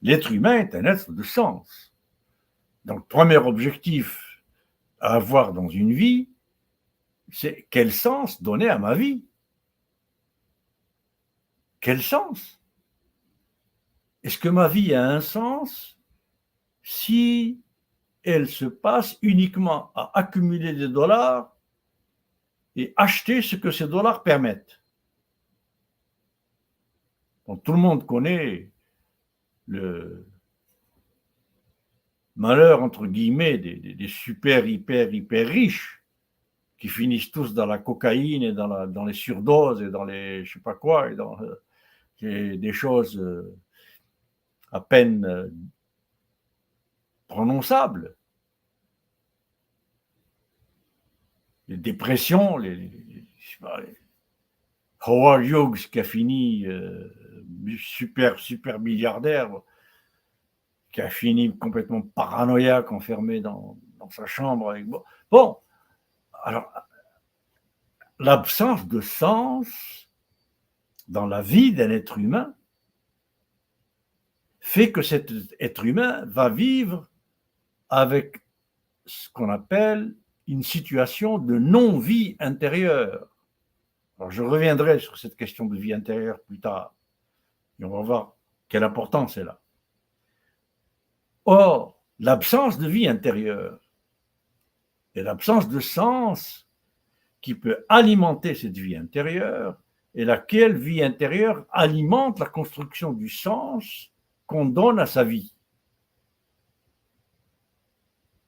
L'être humain est un être de sens. Donc, premier objectif à avoir dans une vie, c'est quel sens donner à ma vie? Quel sens? Est-ce que ma vie a un sens si elle se passe uniquement à accumuler des dollars et acheter ce que ces dollars permettent? Donc, tout le monde connaît le malheur, entre guillemets, des super, hyper riches qui finissent tous dans la cocaïne et dans les surdoses et dans les je sais pas quoi, et dans des choses à peine prononçables. Les dépressions, je sais pas, Howard Hughes qui a fini super milliardaire, qui a fini complètement paranoïaque, enfermé dans sa chambre. Avec... Bon, alors, l'absence de sens dans la vie d'un être humain fait que cet être humain va vivre avec ce qu'on appelle une situation de non-vie intérieure. Alors, je reviendrai sur cette question de vie intérieure plus tard, et on va voir quelle importance elle a. Or, l'absence de vie intérieure et l'absence de sens qui peut alimenter cette vie intérieure, et laquelle vie intérieure alimente la construction du sens qu'on donne à sa vie.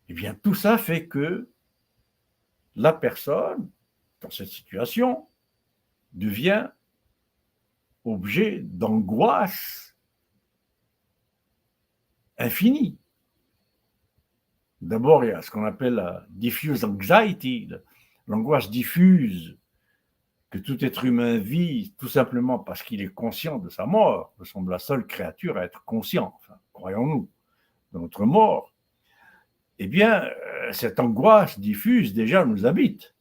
Eh bien, tout ça fait que la personne, dans cette situation, devient objet d'angoisse infinie. D'abord, il y a ce qu'on appelle la diffuse anxiety, l'angoisse diffuse que tout être humain vit tout simplement parce qu'il est conscient de sa mort. Nous sommes la seule créature à être conscient, enfin, croyons-nous, de notre mort. Eh bien, cette angoisse diffuse déjà nous habite.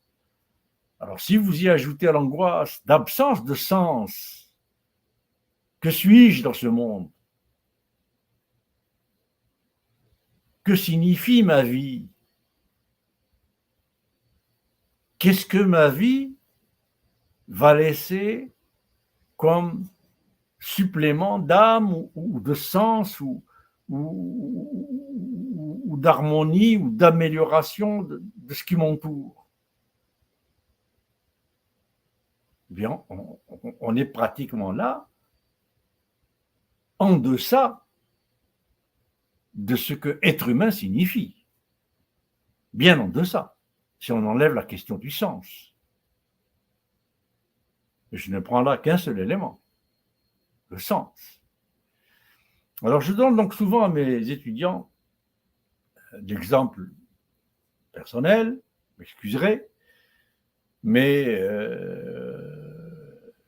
Alors, si vous y ajoutez l'angoisse d'absence de sens, que suis-je dans ce monde? Que signifie ma vie? Qu'est-ce que ma vie va laisser comme supplément d'âme ou de sens ou d'harmonie ou d'amélioration de ce qui m'entoure? Eh bien, on est pratiquement là, en deçà de ce que être humain signifie. Bien en deçà, si on enlève la question du sens. Je ne prends là qu'un seul élément, le sens. Alors, je donne donc souvent à mes étudiants d'exemples personnels, m'excuserez, mais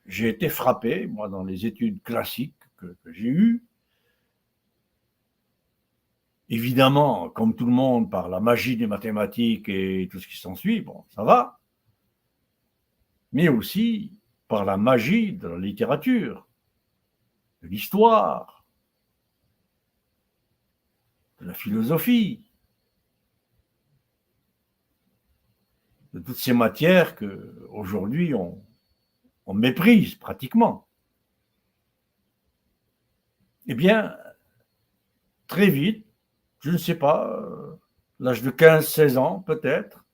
j'ai été frappé, moi, dans les études classiques que j'ai eues, évidemment, comme tout le monde, par la magie des mathématiques et tout ce qui s'ensuit, bon, ça va, mais aussi par la magie de la littérature, de l'histoire, de la philosophie, de toutes ces matières qu'aujourd'hui on méprise pratiquement. Eh bien, très vite, je ne sais pas, l'âge de 15-16 ans peut-être,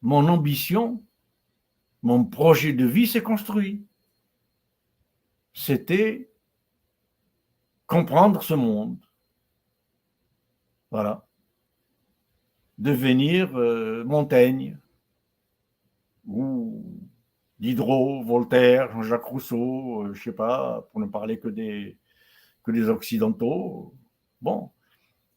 mon ambition, mon projet de vie s'est construit. C'était comprendre ce monde. Voilà. Devenir Montaigne, ou Diderot, Voltaire, Jean-Jacques Rousseau, je ne sais pas, pour ne parler que des Occidentaux. Bon,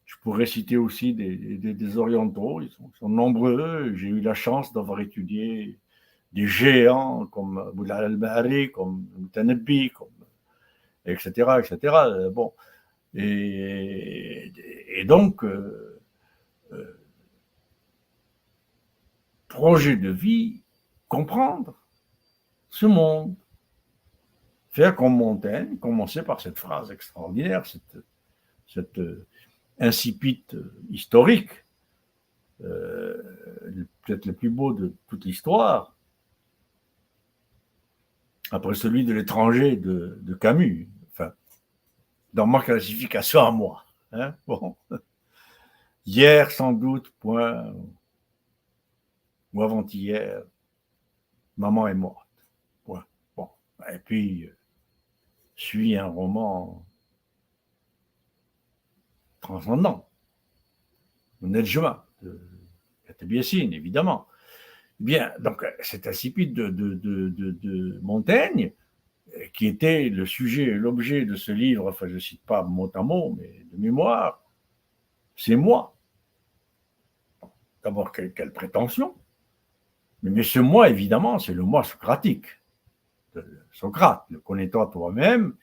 je pourrais citer aussi des Orientaux, ils sont nombreux. J'ai eu la chance d'avoir étudié des géants comme Moulay al-Bahri, comme Moutanabbi, etc., etc. Bon, et donc, projet de vie, comprendre ce monde. Faire comme Montaigne, commencer par cette phrase extraordinaire, cette incipit historique, peut-être le plus beau de toute l'histoire, après celui de l'étranger de Camus, enfin, dans ma classification à moi. Hein, bon. Hier, sans doute, point, ou avant-hier, maman est morte. Point. Bon. Et puis, suit un roman transcendant, Nedjma, de Kateb Yassine, évidemment. Bien, donc, cet incipit de Montaigne, qui était le sujet et l'objet de ce livre, enfin, je ne cite pas mot à mot, mais de mémoire, c'est moi. D'abord, quelle prétention. Mais ce moi, évidemment, c'est le moi socratique. Socrate, le connais-toi toi-même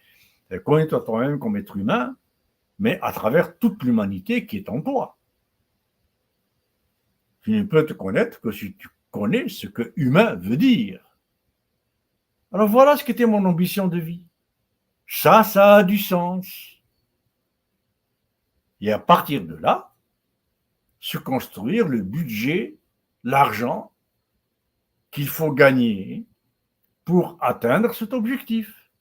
comme être humain, mais à travers toute l'humanité qui est en toi. Tu ne peux te connaître que si tu connais ce que humain veut dire. Alors voilà ce qu'était mon ambition de vie. Ça a du sens. Et à partir de là, se construire le budget, l'argent qu'il faut gagner pour atteindre cet objectif.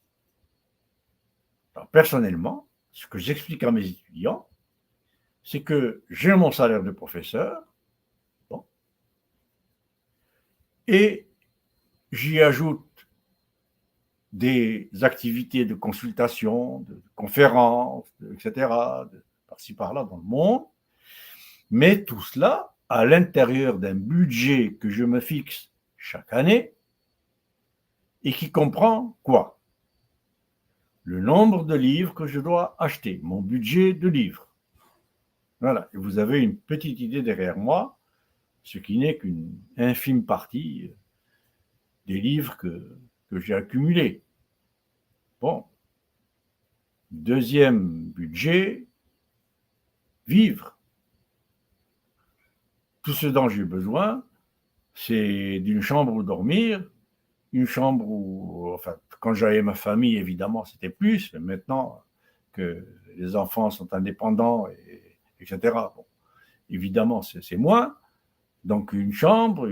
Alors, personnellement, ce que j'explique à mes étudiants, c'est que j'ai mon salaire de professeur, bon, et j'y ajoute des activités de consultation, de conférences, etc., par-ci par-là dans le monde, mais tout cela à l'intérieur d'un budget que je me fixe chaque année et qui comprend quoi? Le nombre de livres que je dois acheter, mon budget de livres. Voilà, et vous avez une petite idée derrière moi, ce qui n'est qu'une infime partie des livres que j'ai accumulés. Bon. Deuxième budget, vivre. Tout ce dont j'ai besoin, c'est d'une chambre où dormir, une chambre où, enfin, quand j'avais ma famille, évidemment, c'était plus, mais maintenant que les enfants sont indépendants, etc., bon, évidemment, c'est moins. Donc, une chambre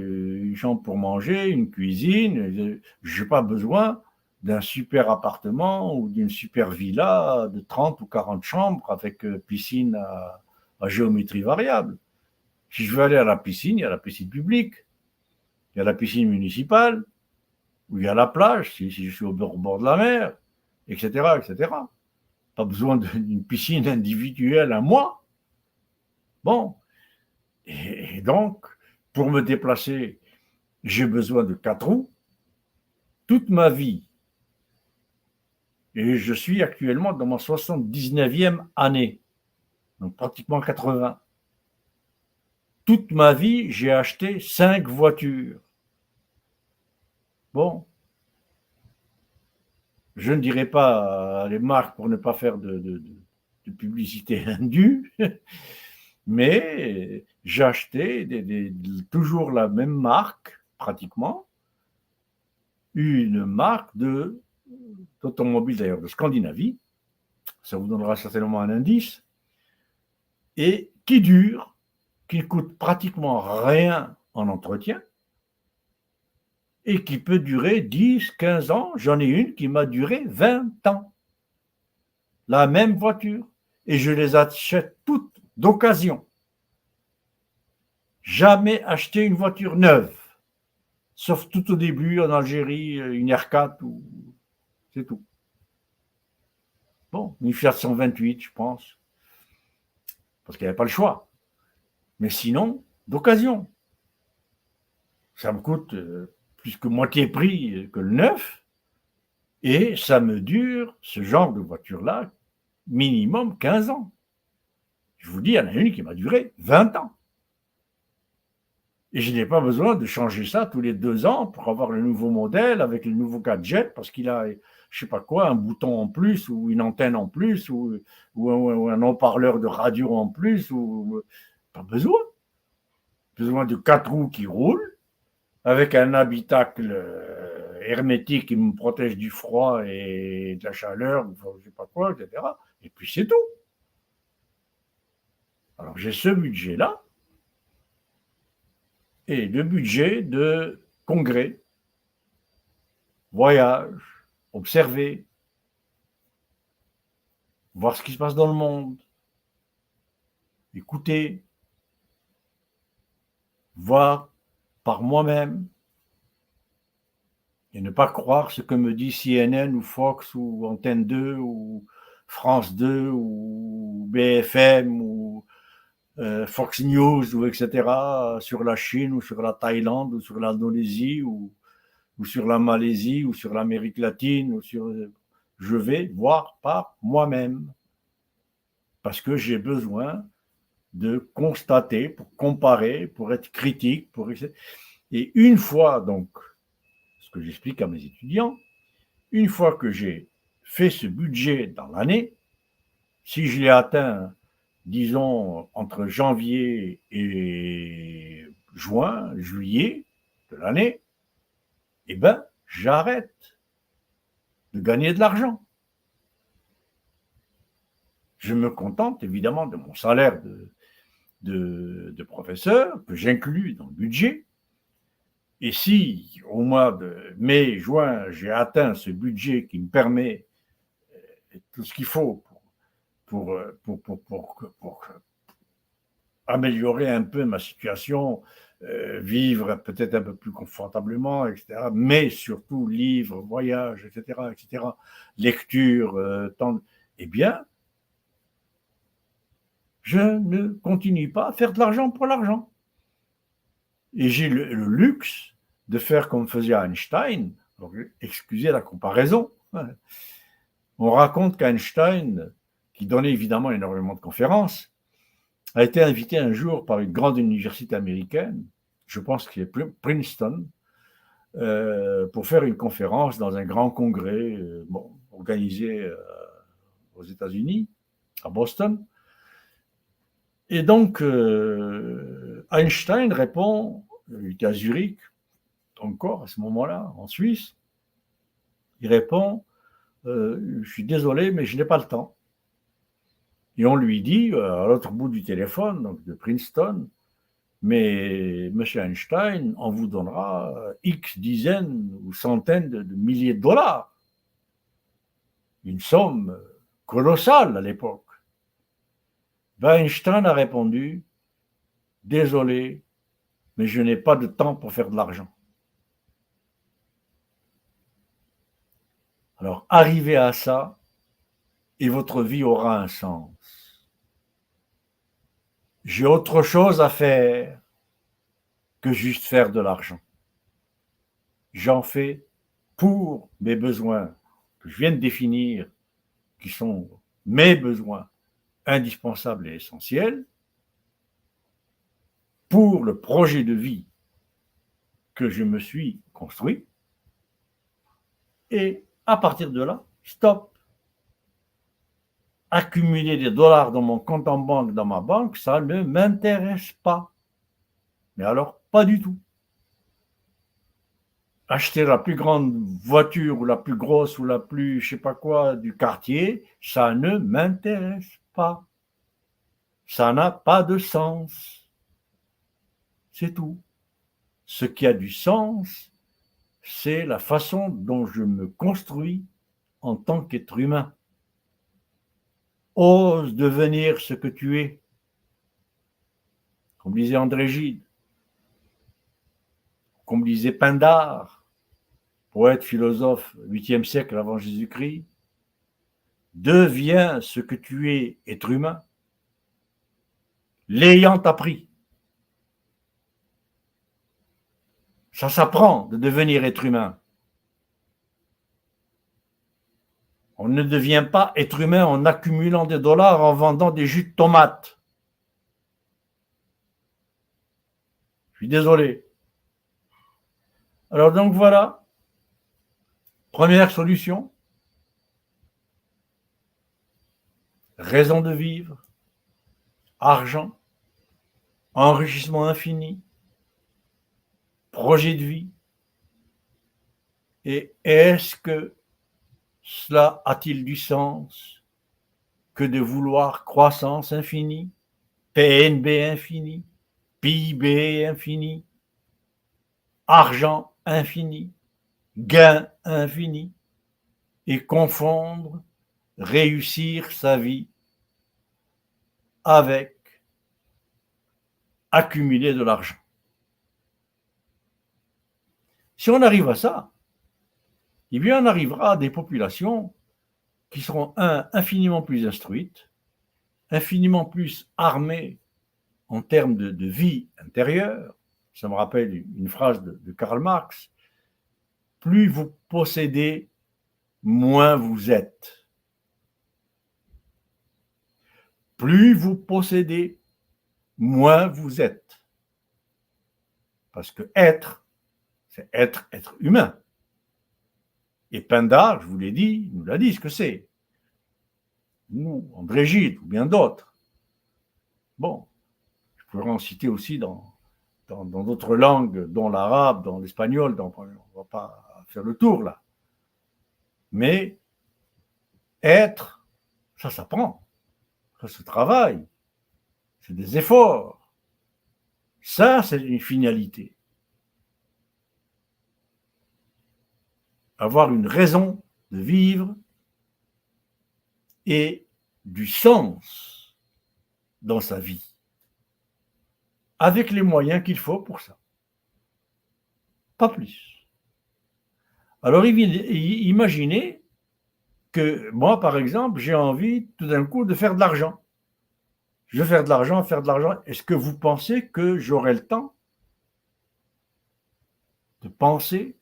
pour manger, une cuisine. Je n'ai pas besoin d'un super appartement ou d'une super villa de 30 ou 40 chambres avec piscine à géométrie variable. Si je veux aller à la piscine, il y a la piscine publique, il y a la piscine municipale, où il y a la plage, si je suis au bord de la mer, etc., etc. Pas besoin d'une piscine individuelle à moi. Bon. Et donc, pour me déplacer, j'ai besoin de 4 roues. toute ma vie, et je suis actuellement dans ma 79e année, donc pratiquement 80. Toute ma vie, j'ai acheté 5 voitures. Bon, je ne dirai pas les marques pour ne pas faire de publicité indue, mais j'ai acheté toujours la même marque, pratiquement, une marque d'automobile d'ailleurs de Scandinavie, ça vous donnera certainement un indice, et qui dure, qui ne coûte pratiquement rien en entretien, et qui peut durer 10, 15 ans. J'en ai une qui m'a duré 20 ans. La même voiture. Et je les achète toutes d'occasion. Jamais acheté une voiture neuve. Sauf tout au début, en Algérie, une R4, c'est tout. Bon, une Fiat 128, je pense. Parce qu'il n'y avait pas le choix. Mais sinon, d'occasion. Ça me coûte plus que moitié prix que le neuf. Et ça me dure, ce genre de voiture-là, minimum 15 ans. Je vous dis, il y en a une qui m'a duré 20 ans. Et je n'ai pas besoin de changer ça tous les 2 ans pour avoir le nouveau modèle avec le nouveau gadget parce qu'il a, je sais pas quoi, un bouton en plus ou une antenne en plus ou un haut-parleur de radio en plus. Pas besoin. Besoin de 4 roues qui roulent avec un habitacle hermétique qui me protège du froid et de la chaleur, je sais pas quoi, etc. Et puis c'est tout. Alors j'ai ce budget-là et le budget de congrès, voyage, observer, voir ce qui se passe dans le monde, écouter, voir par moi-même et ne pas croire ce que me dit CNN ou Fox ou Antenne 2 ou France 2 ou BFM ou Fox News ou etc. sur la Chine ou sur la Thaïlande ou sur l'Indonésie ou sur la Malaisie ou sur l'Amérique latine ou sur... Je vais voir par moi-même parce que j'ai besoin de constater, pour comparer, pour être critique, et une fois donc, ce que j'explique à mes étudiants, une fois que j'ai fait ce budget dans l'année, si je l'ai atteint, disons, entre janvier et juin, juillet de l'année, eh bien, j'arrête de gagner de l'argent. Je me contente évidemment de mon salaire de professeur, que j'inclus dans le budget. Et si au mois de mai, juin, j'ai atteint ce budget qui me permet tout ce qu'il faut pour améliorer un peu ma situation, vivre peut-être un peu plus confortablement, etc. Mais surtout livres, voyages, etc., lecture, eh bien, je ne continue pas à faire de l'argent pour l'argent. Et j'ai le luxe de faire comme faisait Einstein. Donc, excusez la comparaison. On raconte qu'Einstein, qui donnait évidemment énormément de conférences, a été invité un jour par une grande université américaine, je pense que c'est Princeton, pour faire une conférence dans un grand congrès organisé aux États-Unis, à Boston. Et donc, Einstein répond, il était à Zurich, encore à ce moment-là, en Suisse, il répond, je suis désolé, mais je n'ai pas le temps. Et on lui dit, à l'autre bout du téléphone, donc de Princeton, mais M. Einstein, on vous donnera X dizaines ou centaines de milliers de dollars. Une somme colossale à l'époque. Einstein a répondu, désolé, mais je n'ai pas de temps pour faire de l'argent. Alors, arrivez à ça et votre vie aura un sens. J'ai autre chose à faire que juste faire de l'argent. J'en fais pour mes besoins que je viens de définir, qui sont mes besoins indispensables et essentiels, pour le projet de vie que je me suis construit. Et à partir de là, stop. Accumuler des dollars dans mon compte en banque, dans ma banque, ça ne m'intéresse pas. Mais alors, pas du tout. Acheter la plus grande voiture ou la plus grosse ou la plus, je sais pas quoi, du quartier, ça ne m'intéresse pas. Ça n'a pas de sens. C'est tout. Ce qui a du sens, c'est la façon dont je me construis en tant qu'être humain. Ose devenir ce que tu es. Comme disait André Gide, comme disait Pindare, poète, philosophe, 8e siècle avant Jésus-Christ, deviens ce que tu es, être humain, l'ayant appris. Ça s'apprend de devenir être humain. On ne devient pas être humain en accumulant des dollars, en vendant des jus de tomates. Je suis désolé. Alors donc voilà, première solution, raison de vivre, argent, enrichissement infini, projet de vie. Et est-ce que cela a-t-il du sens que de vouloir croissance infinie, PNB infini, PIB infini, argent infini, gain infini, et confondre réussir sa vie avec accumuler de l'argent? Si on arrive à ça, eh bien on arrivera à des populations qui seront, infiniment plus instruites, infiniment plus armées en termes de vie intérieure. Ça me rappelle une phrase de Karl Marx: plus vous possédez, moins vous êtes. Plus vous possédez, moins vous êtes. Parce que être, c'est être humain. Et Pindare, je vous l'ai dit, nous l'a dit ce que c'est. Nous, André Gide ou bien d'autres. Bon, je pourrais en citer aussi dans d'autres langues, dont l'arabe, dans l'espagnol, on ne va pas faire le tour là. Mais être, ça s'apprend, ça se travaille, c'est des efforts. Ça, c'est une finalité. Avoir une raison de vivre et du sens dans sa vie, avec les moyens qu'il faut pour ça. Pas plus. Alors imaginez que moi, par exemple, j'ai envie tout d'un coup de faire de l'argent. Je veux faire de l'argent. Est-ce que vous pensez que j'aurai le temps de penser,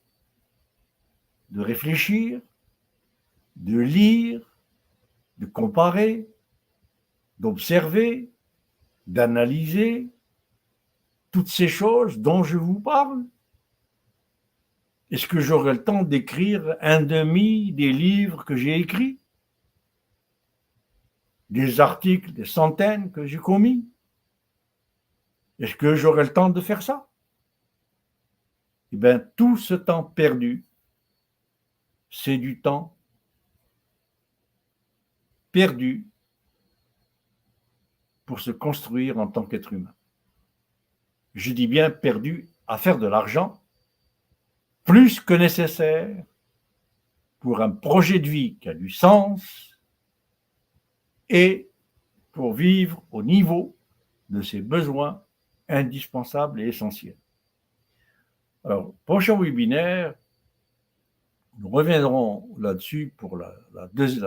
de réfléchir, de lire, de comparer, d'observer, d'analyser toutes ces choses dont je vous parle? Est-ce que j'aurai le temps d'écrire un demi des livres que j'ai écrits? Des articles, des centaines que j'ai commis? Est-ce que j'aurai le temps de faire ça? Eh bien, tout ce temps perdu, c'est du temps perdu pour se construire en tant qu'être humain. Je dis bien perdu à faire de l'argent, plus que nécessaire pour un projet de vie qui a du sens et pour vivre au niveau de ses besoins indispensables et essentiels. Alors, prochain webinaire, nous reviendrons là-dessus pour la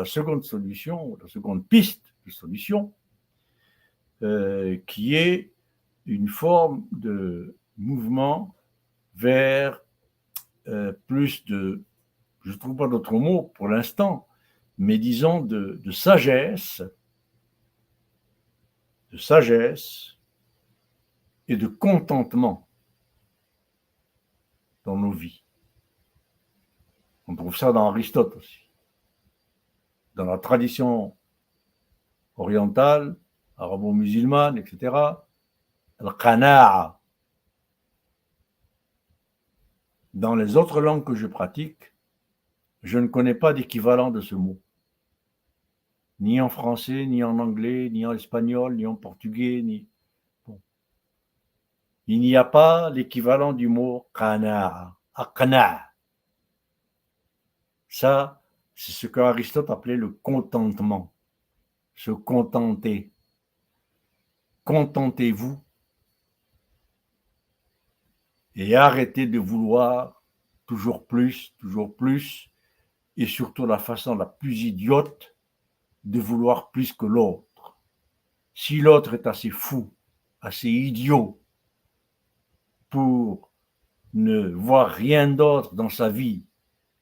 seconde solution, la seconde piste de solution, qui est une forme de mouvement vers plus de je ne trouve pas d'autre mot pour l'instant, mais disons de sagesse et de contentement dans nos vies. On trouve ça dans Aristote aussi. Dans la tradition orientale, arabo-musulmane, etc., al-qana'a. Dans les autres langues que je pratique, je ne connais pas d'équivalent de ce mot. Ni en français, ni en anglais, ni en espagnol, ni en portugais, ni... Bon. Il n'y a pas l'équivalent du mot qana'a, aqna'. Ça, c'est ce qu'Aristote appelait le contentement. Se contenter. Contentez-vous et arrêtez de vouloir toujours plus, et surtout la façon la plus idiote de vouloir plus que l'autre. Si l'autre est assez fou, assez idiot pour ne voir rien d'autre dans sa vie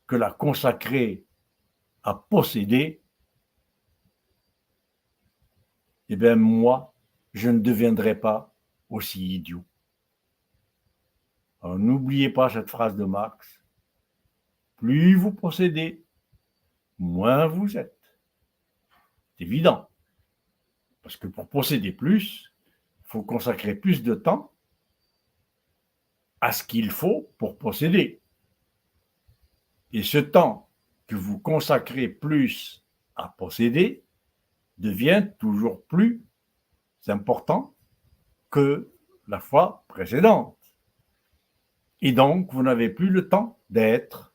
que la consacrer à posséder, eh bien moi, je ne deviendrai pas aussi idiot. Alors, n'oubliez pas cette phrase de Marx. Plus vous possédez, moins vous êtes. C'est évident. Parce que pour posséder plus, il faut consacrer plus de temps à ce qu'il faut pour posséder. Et ce temps que vous consacrez plus à posséder devient toujours plus important que la fois précédente. Et donc, vous n'avez plus le temps d'être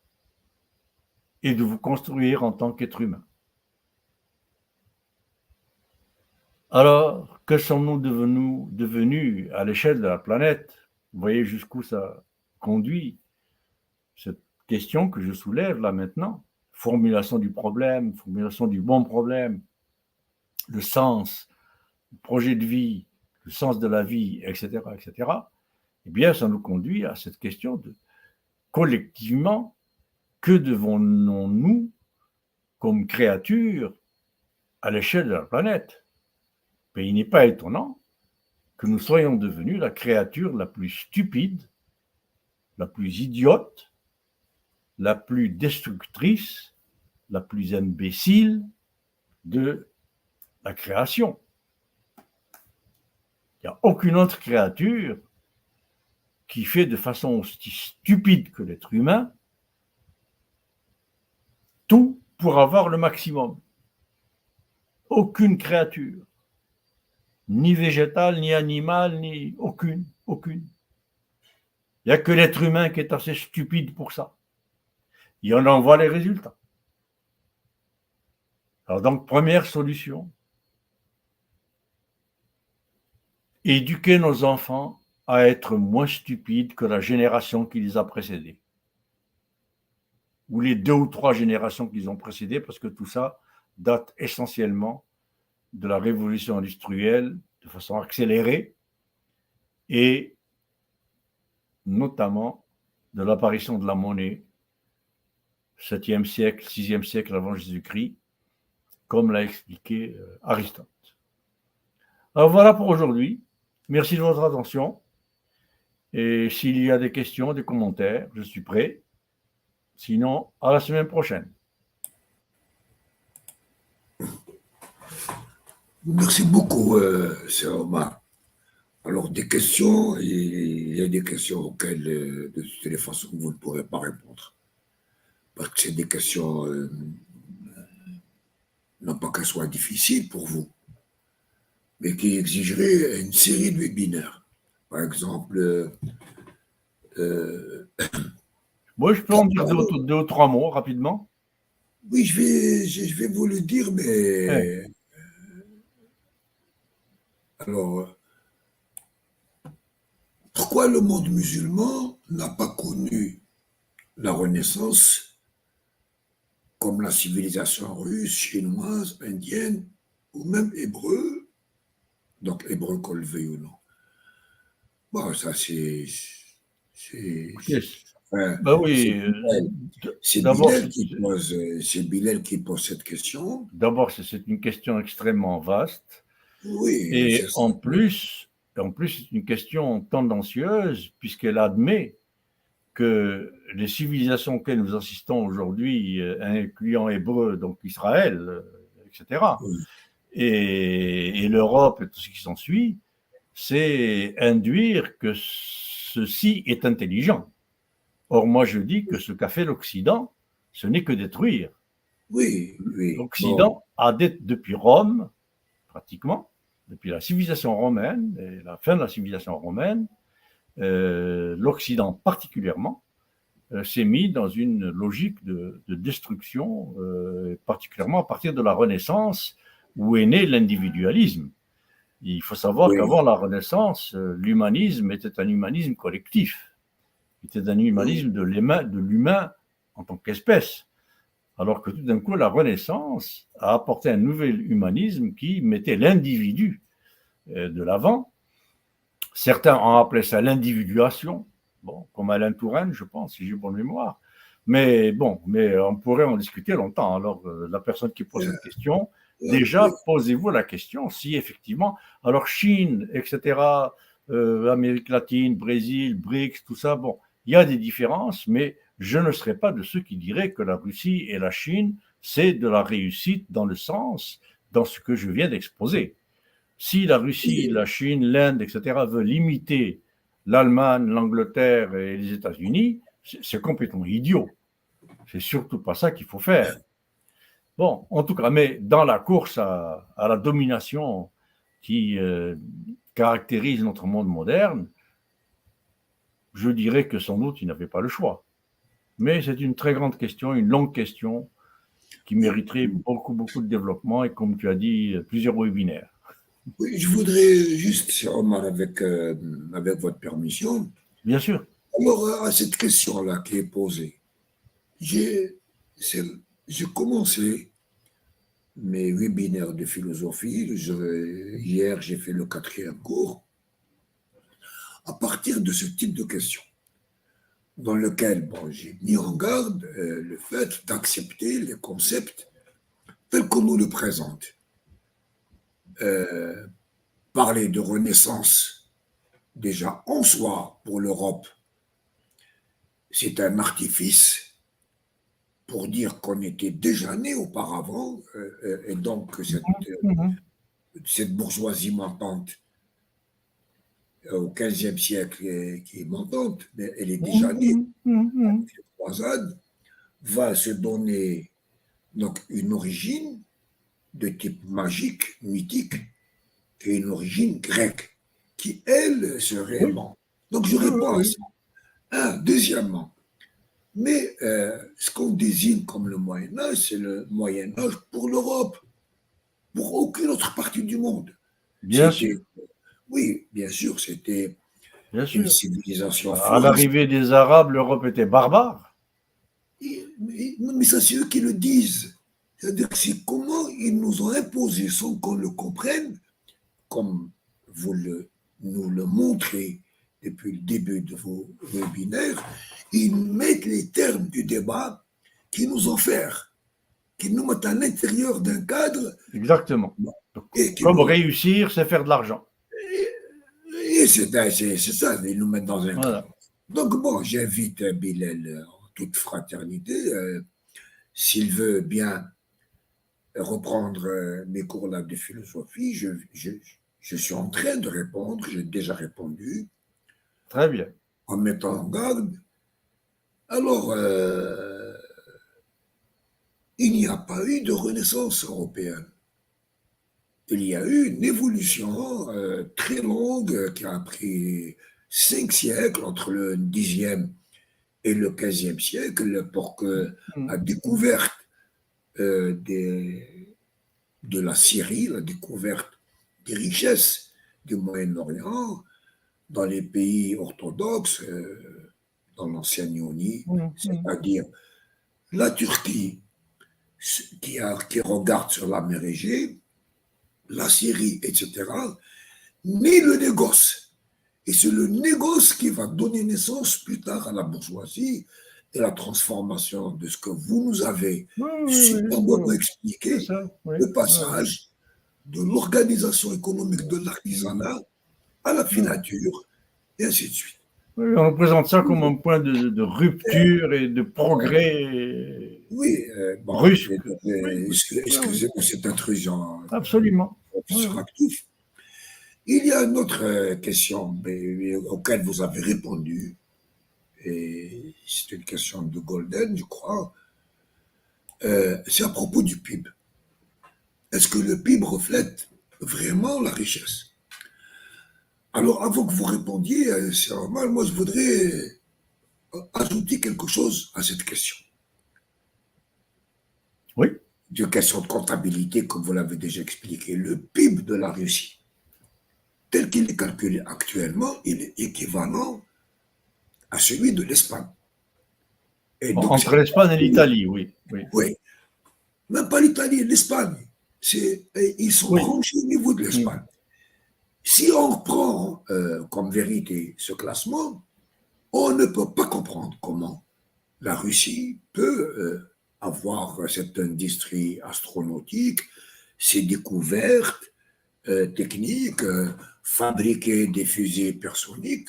et de vous construire en tant qu'être humain. Alors, que sommes-nous devenus à l'échelle de la planète? Vous voyez jusqu'où ça conduit, cette question que je soulève là maintenant. Formulation du problème, formulation du bon problème, le sens, le projet de vie, le sens de la vie, etc., etc. Eh bien, ça nous conduit à cette question de, collectivement, que devons-nous comme créatures à l'échelle de la planète? Mais il n'est pas étonnant que nous soyons devenus la créature la plus stupide, la plus idiote, la plus destructrice, la plus imbécile de la création. Il n'y a aucune autre créature qui fait de façon aussi stupide que l'être humain tout pour avoir le maximum. Aucune créature, ni végétale, ni animale, ni aucune. Il n'y a que l'être humain qui est assez stupide pour ça. Et on en voit les résultats. Alors donc, première solution, éduquer nos enfants à être moins stupides que la génération qui les a précédés. Ou les 2 ou 3 générations qui les ont précédées, parce que tout ça date essentiellement de la révolution industrielle de façon accélérée et notamment de l'apparition de la monnaie, 7e siècle, 6e siècle avant Jésus-Christ, comme l'a expliqué Aristote. Alors voilà pour aujourd'hui. Merci de votre attention. Et s'il y a des questions, des commentaires, je suis prêt. Sinon, à la semaine prochaine. Merci beaucoup, Sir Omar. Alors, des questions, il y a des questions auxquelles, de toutes les façons, vous ne pourrez pas répondre. Parce que c'est des questions, non pas qu'elles soient difficiles pour vous, mais qui exigeraient une série de webinaires. Par exemple, Moi, je peux en dire 2 ou 3 mots rapidement. Oui, je vais vous le dire, mais... Alors, pourquoi le monde musulman n'a pas connu la Renaissance comme la civilisation russe, chinoise, indienne, ou même hébreu, donc hébreu qu'on le veuille ou non? Bon, ça c'est Enfin, Ben c'est oui, Bilal, d'abord, c'est Bilal qui pose cette question. c'est une question extrêmement vaste. Oui, c'est Et ça. en plus, c'est une question tendancieuse, puisqu'elle admet que les civilisations auxquelles nous assistons aujourd'hui, incluant Hébreu, donc Israël, etc., Oui, et l'Europe et tout ce qui s'ensuit, c'est induire que ceci est intelligent. Or, moi, je dis que ce qu'a fait l'Occident, ce n'est que détruire. oui, oui. Bon, L'Occident a, depuis Rome, pratiquement, depuis la civilisation romaine et la fin de la civilisation romaine, l'Occident particulièrement, s'est mis dans une logique de destruction, particulièrement à partir de la Renaissance, où est né l'individualisme. Il faut savoir oui, qu'avant la Renaissance, l'humanisme était un humanisme collectif, était un oui, humanisme de l'humain en tant qu'espèce. Alors que tout d'un coup, la Renaissance a apporté un nouvel humanisme qui mettait l'individu de l'avant. Certains ont appelé ça l'individuation, bon, comme Alain Touraine, je pense, si j'ai bonne mémoire. Mais bon, mais on pourrait en discuter longtemps. Alors, la personne qui pose cette question, oui, déjà, posez-vous la question si effectivement, alors Chine, etc., Amérique latine, Brésil, BRICS, tout ça, bon, il y a des différences, mais je ne serais pas de ceux qui diraient que la Russie et la Chine, c'est de la réussite dans le sens, dans ce que je viens d'exposer. Si la Russie, oui, la Chine, l'Inde, etc., veulent imiter l'Allemagne, l'Angleterre et les États-Unis, c'est complètement idiot. C'est surtout pas ça qu'il faut faire. Bon, en tout cas, mais dans la course à la domination qui caractérise notre monde moderne, je dirais que sans doute il n'avait pas le choix. Mais c'est une très grande question, une longue question qui oui, mériterait beaucoup, beaucoup de développement et, comme tu as dit, plusieurs webinaires. oui. Je voudrais juste, cher Omar, avec votre permission, Bien sûr. alors à cette question-là qui est posée, j'ai c'est- j'ai commencé mes webinaires de philosophie. Hier, j'ai fait le 4e cours à partir de ce type de question, dans lequel bon, j'ai mis en garde le fait d'accepter les concepts tels qu'on nous le présente. Euh, Parler de renaissance, déjà en soi, pour l'Europe, c'est un artifice pour dire qu'on était déjà né auparavant, et donc cette bourgeoisie montante au XVe siècle qui est montante, mais elle est déjà née. Les croisades va se donner donc une origine de type magique, mythique, qui est une origine grecque, qui, elle, serait Oui, bon. Donc je oui, réponds à oui. ça. Deuxièmement, mais ce qu'on désigne comme le Moyen Âge, c'est le Moyen Âge pour l'Europe, pour aucune autre partie du monde. Bien C'était, sûr, oui, bien sûr, c'était bien une sûr. civilisation À florissante. l'arrivée des Arabes, l'Europe était barbare. Mais ça, c'est eux qui le disent. C'est-à-dire que c'est comment ils nous ont imposé sans qu'on le comprenne, comme vous nous le montrez depuis le début de vos webinaires, ils mettent les termes du débat qui nous enferment, qui nous mettent à l'intérieur d'un cadre Exactement. Donc, et qui comme nous. réussir, c'est faire de l'argent. Et c'est ça, ils nous mettent dans un cadre. Voilà. Donc, bon, j'invite Bilal en toute fraternité, s'il veut bien reprendre mes cours là de philosophie, je suis en train de répondre, j'ai déjà répondu, Très bien. en mettant en garde. Alors, il n'y a pas eu de renaissance européenne. Il y a eu une évolution très longue qui a pris 5 siècles entre le 10e et le 15e siècle pour que la découverte de la Syrie, la découverte des richesses du Moyen-Orient, dans les pays orthodoxes, dans l'ancienne Ionie, c'est-à-dire la Turquie qui regarde sur la mer Égée, la Syrie, etc., mais le négoce. Et c'est le négoce qui va donner naissance plus tard à la bourgeoisie et la transformation de ce que vous nous avez Oui, oui, superbement oui, c'est expliqué, ça, oui. le passage de l'organisation économique de l'artisanat à la filature, et ainsi de suite. Oui, on présente ça comme un point de rupture et de progrès Oui, bon, brusque. Oui, oui, oui, oui, excusez-moi cette intrusion absolument. Oui, sur oui. actif. Il y a une autre question auquel vous avez répondu, et c'est une question de Golden, je crois. C'est à propos du PIB. Est-ce que le PIB reflète vraiment la richesse? Alors, avant que vous répondiez, c'est normal, moi je voudrais ajouter quelque chose à cette question. Oui, Une question de comptabilité, comme vous l'avez déjà expliqué. Le PIB de la Russie, tel qu'il est calculé actuellement, il est équivalent à celui de l'Espagne. Et donc, entre l'Espagne et l'Italie, oui, oui, oui, même pas l'Italie, l'Espagne. Ils sont oui. rangés au niveau de Mm. l'Espagne. Si on prend comme vérité ce classement, on ne peut pas comprendre comment la Russie peut avoir cette industrie astronautique, ces découvertes techniques, fabriquer des fusées hypersoniques,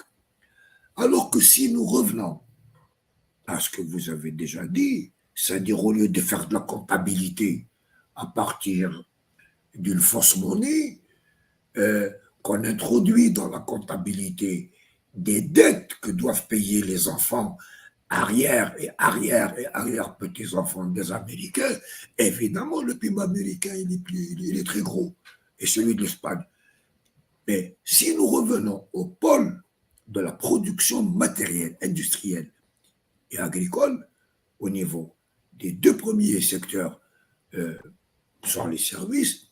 alors que si nous revenons à ce que vous avez déjà dit, c'est-à-dire au lieu de faire de la comptabilité à partir d'une fausse monnaie, euh, qu'on introduit dans la comptabilité des dettes que doivent payer les enfants arrière et arrière et arrière petits-enfants des Américains, évidemment, le PIB américain, il est très gros, et celui de l'Espagne. Mais si nous revenons au pôle de la production matérielle, industrielle et agricole, au niveau des deux premiers secteurs euh, sont les services,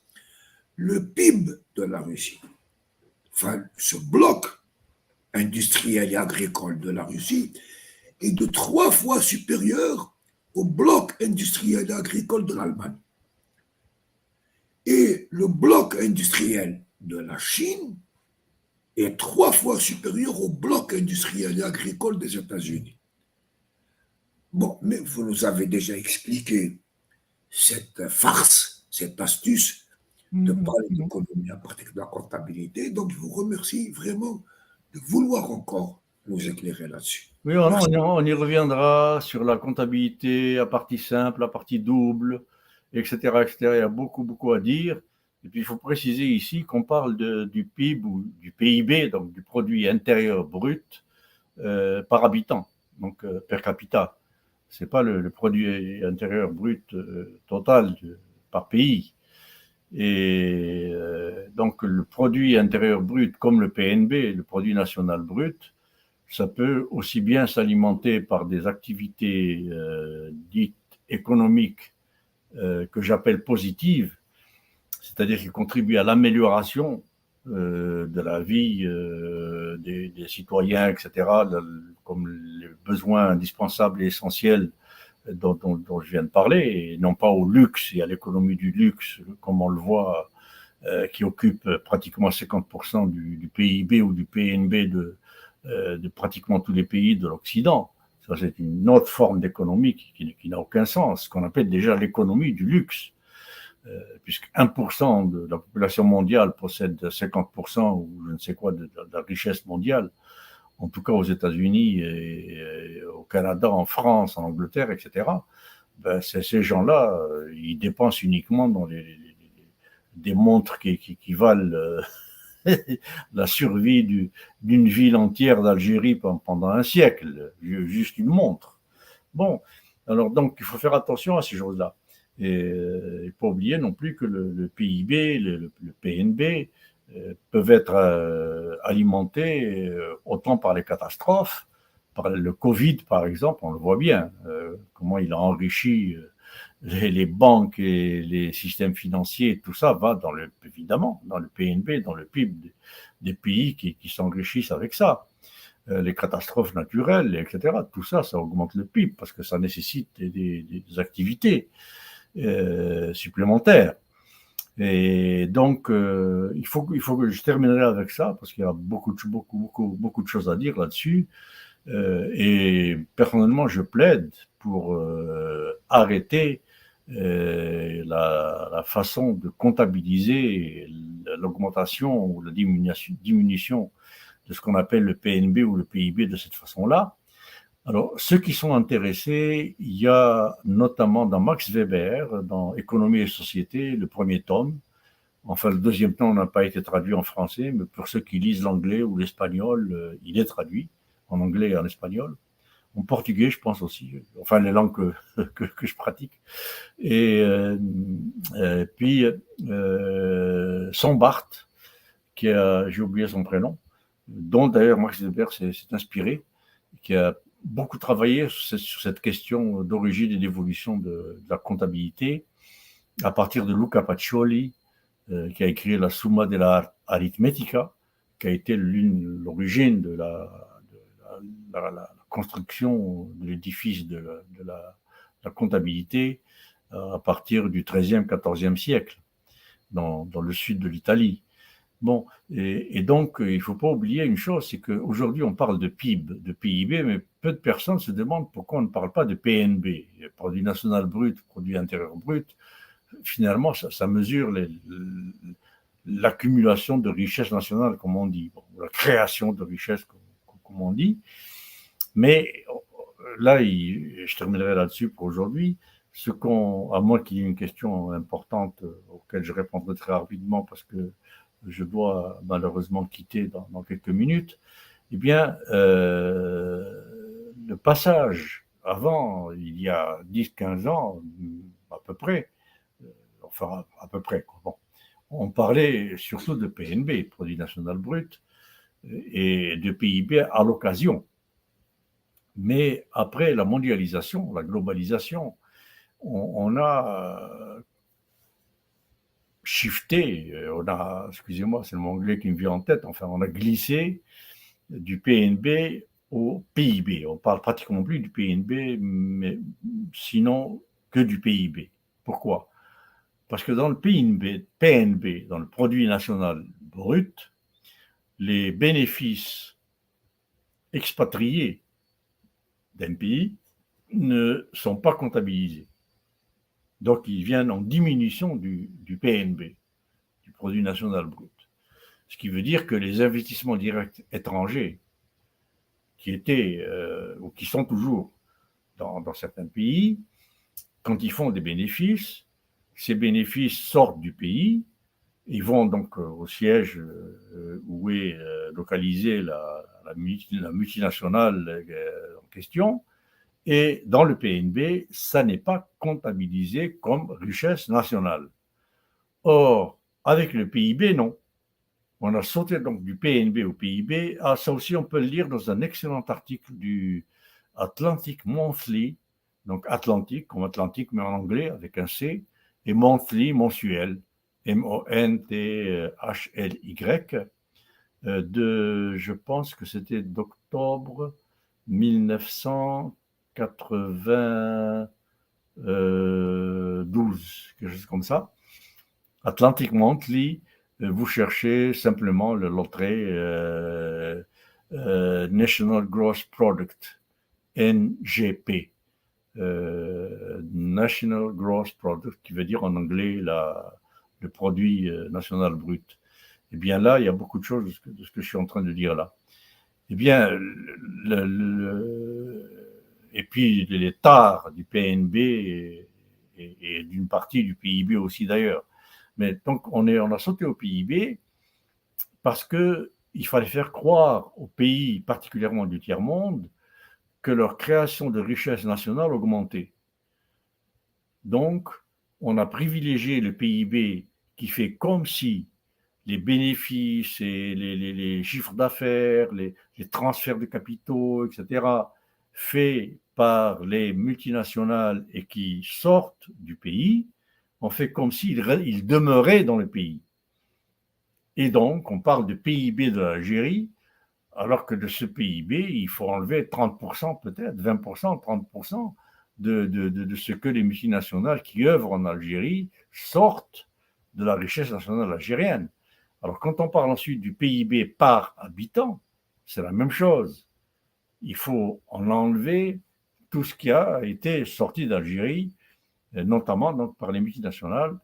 le PIB de la Russie, enfin, ce bloc industriel et agricole de la Russie, est de 3 fois supérieur au bloc industriel et agricole de l'Allemagne. Et le bloc industriel de la Chine est 3 fois supérieur au bloc industriel et agricole des États-Unis. Bon, mais vous nous avez déjà expliqué cette farce, cette astuce de parler Mm. d'économie à partir de la comptabilité. Donc, je vous remercie vraiment de vouloir encore nous éclairer là-dessus. Oui, Merci. on y reviendra sur la comptabilité à partie simple, à partie double, etc., etc. Il y a beaucoup, beaucoup à dire. Et puis, il faut préciser ici qu'on parle du PIB ou du PIB, donc du produit intérieur brut par habitant, donc per capita. Ce n'est pas le produit intérieur brut total par pays. Et donc, le produit intérieur brut, comme le PNB, le produit national brut, ça peut aussi bien s'alimenter par des activités dites économiques que j'appelle positives, c'est-à-dire qui contribuent à l'amélioration de la vie des citoyens, etc., comme les besoins indispensables et essentiels dont je viens de parler, et non pas au luxe et à l'économie du luxe, comme on le voit, qui occupe pratiquement 50% du PIB ou du PNB de pratiquement tous les pays de l'Occident. Ça, c'est une autre forme d'économie qui n'a aucun sens, ce qu'on appelle déjà l'économie du luxe, puisque 1% de la population mondiale possède 50% ou je ne sais quoi de la richesse mondiale, en tout cas aux États-Unis, et au Canada, en France, en Angleterre, etc. Ben, ces gens-là, ils dépensent uniquement dans des montres qui valent la survie d'une ville entière d'Algérie pendant un siècle, juste une montre. Bon, alors donc il faut faire attention à ces choses-là. Et il ne faut pas oublier non plus que le PIB, le PNB peuvent être alimentés autant par les catastrophes, par le Covid par exemple, on le voit bien, comment il a enrichi les banques et les systèmes financiers, tout ça va évidemment dans le PNB, dans le PIB des pays qui s'enrichissent avec ça. Les catastrophes naturelles, etc. Tout ça, ça augmente le PIB parce que ça nécessite des activités supplémentaires. Et donc, il faut que je terminerai avec ça, parce qu'il y a beaucoup de choses à dire là-dessus. Et personnellement, je plaide pour arrêter la façon de comptabiliser l'augmentation ou la diminution de ce qu'on appelle le PNB ou le PIB de cette façon-là. Alors, ceux qui sont intéressés, il y a notamment dans Max Weber, dans Économie et Société, le premier tome. Enfin, le deuxième tome n'a pas été traduit en français, mais pour ceux qui lisent l'anglais ou l'espagnol, il est traduit en anglais et en espagnol. En portugais, je pense aussi. Enfin, les langues que je pratique. Et puis, Sombart, j'ai oublié son prénom, dont d'ailleurs Max Weber s'est inspiré, qui a beaucoup travaillé sur cette question d'origine et d'évolution de la comptabilité, à partir de Luca Pacioli, qui a écrit la Summa della Aritmetica, qui a été l'origine de la construction de l'édifice de la comptabilité à partir du XIIIe, XIVe siècle, dans le sud de l'Italie. Bon, et donc, il ne faut pas oublier une chose, c'est qu'aujourd'hui, on parle de PIB, de PIB, mais peu de personnes se demandent pourquoi on ne parle pas de PNB, produit national brut, produit intérieur brut. Finalement, ça mesure l'accumulation de richesses nationales, comme on dit, la création de richesses, comme on dit. Mais là, je terminerai là-dessus pour aujourd'hui. À moins qu'il y ait une question importante auquel je répondrai très rapidement parce que je dois malheureusement quitter dans quelques minutes, eh bien, le passage avant, il y a 10-15 ans, à peu près, enfin à peu près, bon, on parlait surtout de PNB, produit national brut, et de PIB à l'occasion. Mais après la mondialisation, la globalisation, on a shifté, excusez-moi, c'est le mot anglais qui me vient en tête, enfin, on a glissé du PNB au PIB. On parle pratiquement plus du PNB, mais sinon que du PIB. Pourquoi? Parce que dans le PNB, dans le produit national brut, les bénéfices expatriés d'un pays ne sont pas comptabilisés. Donc, ils viennent en diminution du PNB, du produit national brut. Ce qui veut dire que les investissements directs étrangers qui étaient ou qui sont toujours dans certains pays, quand ils font des bénéfices, ces bénéfices sortent du pays, ils vont donc au siège où est localisée la multinationale en question, et dans le PNB, ça n'est pas comptabilisé comme richesse nationale. Or, avec le PIB, non. On a sauté donc du PNB au PIB. Ah, ça aussi, on peut le lire dans un excellent article du Atlantic Monthly, donc Atlantique, comme Atlantique, mais en anglais, avec un C, et Monthly, mensuel, M-O-N-T-H-L-Y, je pense que c'était d'octobre 1992, quelque chose comme ça. Atlantic Monthly, vous cherchez simplement le lotteret National Gross Product, NGP, National Gross Product, qui veut dire en anglais le produit national brut. Eh bien là, il y a beaucoup de choses de ce que je suis en train de dire là. Eh bien, et puis les tares du PNB et d'une partie du PIB aussi d'ailleurs. Mais donc, on a sauté au PIB parce qu'il fallait faire croire aux pays, particulièrement du tiers-monde, que leur création de richesse nationale augmentait. Donc, on a privilégié le PIB qui fait comme si les bénéfices et les chiffres d'affaires, les transferts de capitaux, etc., faits par les multinationales et qui sortent du pays, on fait comme s'ils demeuraient dans le pays. Et donc, on parle de PIB de l'Algérie, alors que de ce PIB, il faut enlever 30% peut-être, 20%, 30% de ce que les multinationales qui œuvrent en Algérie sortent de la richesse nationale algérienne. Alors, quand on parle ensuite du PIB par habitant, c'est la même chose. Il faut en enlever tout ce qui a été sorti d'Algérie, notamment donc, par les multinationales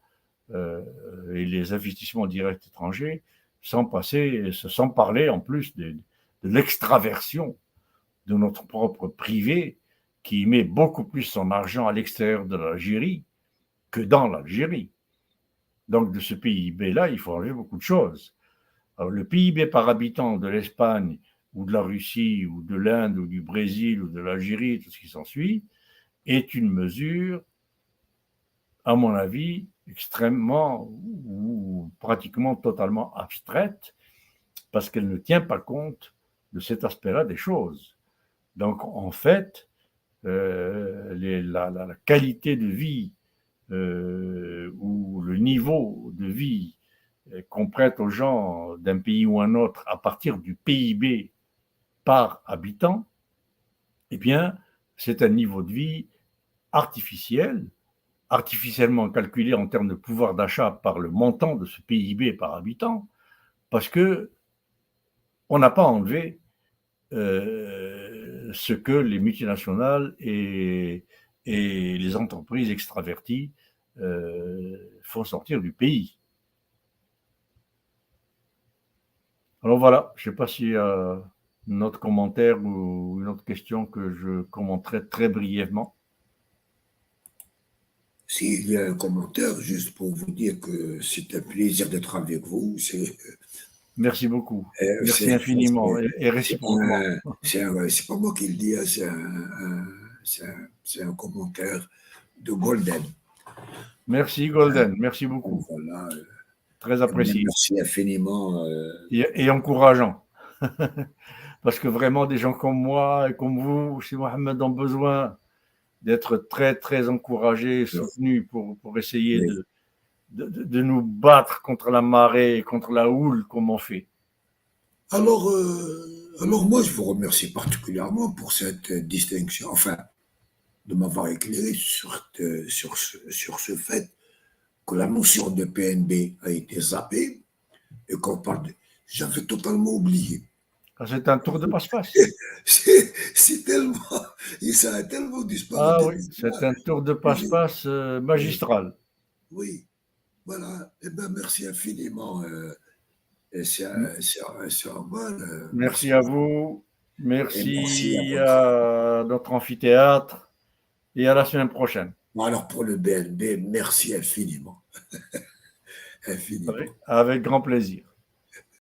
et les investissements directs étrangers, sans parler en plus de l'extraversion de notre propre privé qui met beaucoup plus son argent à l'extérieur de l'Algérie que dans l'Algérie. Donc, de ce PIB-là, il faut enlever beaucoup de choses. Alors, le PIB par habitant de l'Espagne ou de la Russie ou de l'Inde ou du Brésil ou de l'Algérie, tout ce qui s'ensuit, est une mesure, à mon avis, extrêmement ou pratiquement totalement abstraite parce qu'elle ne tient pas compte de cet aspect-là des choses. Donc, en fait, la qualité de vie ou le niveau de vie qu'on prête aux gens d'un pays ou un autre à partir du PIB par habitant, eh bien, c'est un niveau de vie artificiel, artificiellement calculé en termes de pouvoir d'achat par le montant de ce PIB par habitant, parce que on n'a pas enlevé ce que les multinationales et les entreprises extraverties font sortir du pays. Alors voilà, je ne sais pas s'il y a un autre commentaire ou une autre question que je commenterai très brièvement. S'il y a un commentaire, juste pour vous dire que c'est un plaisir d'être avec vous. Merci beaucoup. Merci infiniment et réciproquement. C'est pas moi qui le dis, c'est un commentaire de Golden. Merci Golden, merci beaucoup. Voilà. Très apprécié. Merci infiniment. Et encourageant. Parce que vraiment, des gens comme moi et comme vous, chez Mohamed, ont besoin d'être très, très encouragés, soutenus pour essayer de nous battre contre la marée, contre la houle, comme on fait. Alors moi, je vous remercie particulièrement pour cette distinction, enfin, de m'avoir éclairé sur ce fait que la notion de PNB a été zappée et qu'on parle de... J'avais totalement oublié. C'est un tour de passe-passe. C'est tellement... Ça a tellement disparu. Ah oui, c'est un tour de passe-passe magistral. Oui, voilà. Eh bien, merci infiniment. Merci à vous. Merci à notre amphithéâtre et à la semaine prochaine. Alors pour le BNB, merci infiniment. Infiniment. Avec grand plaisir.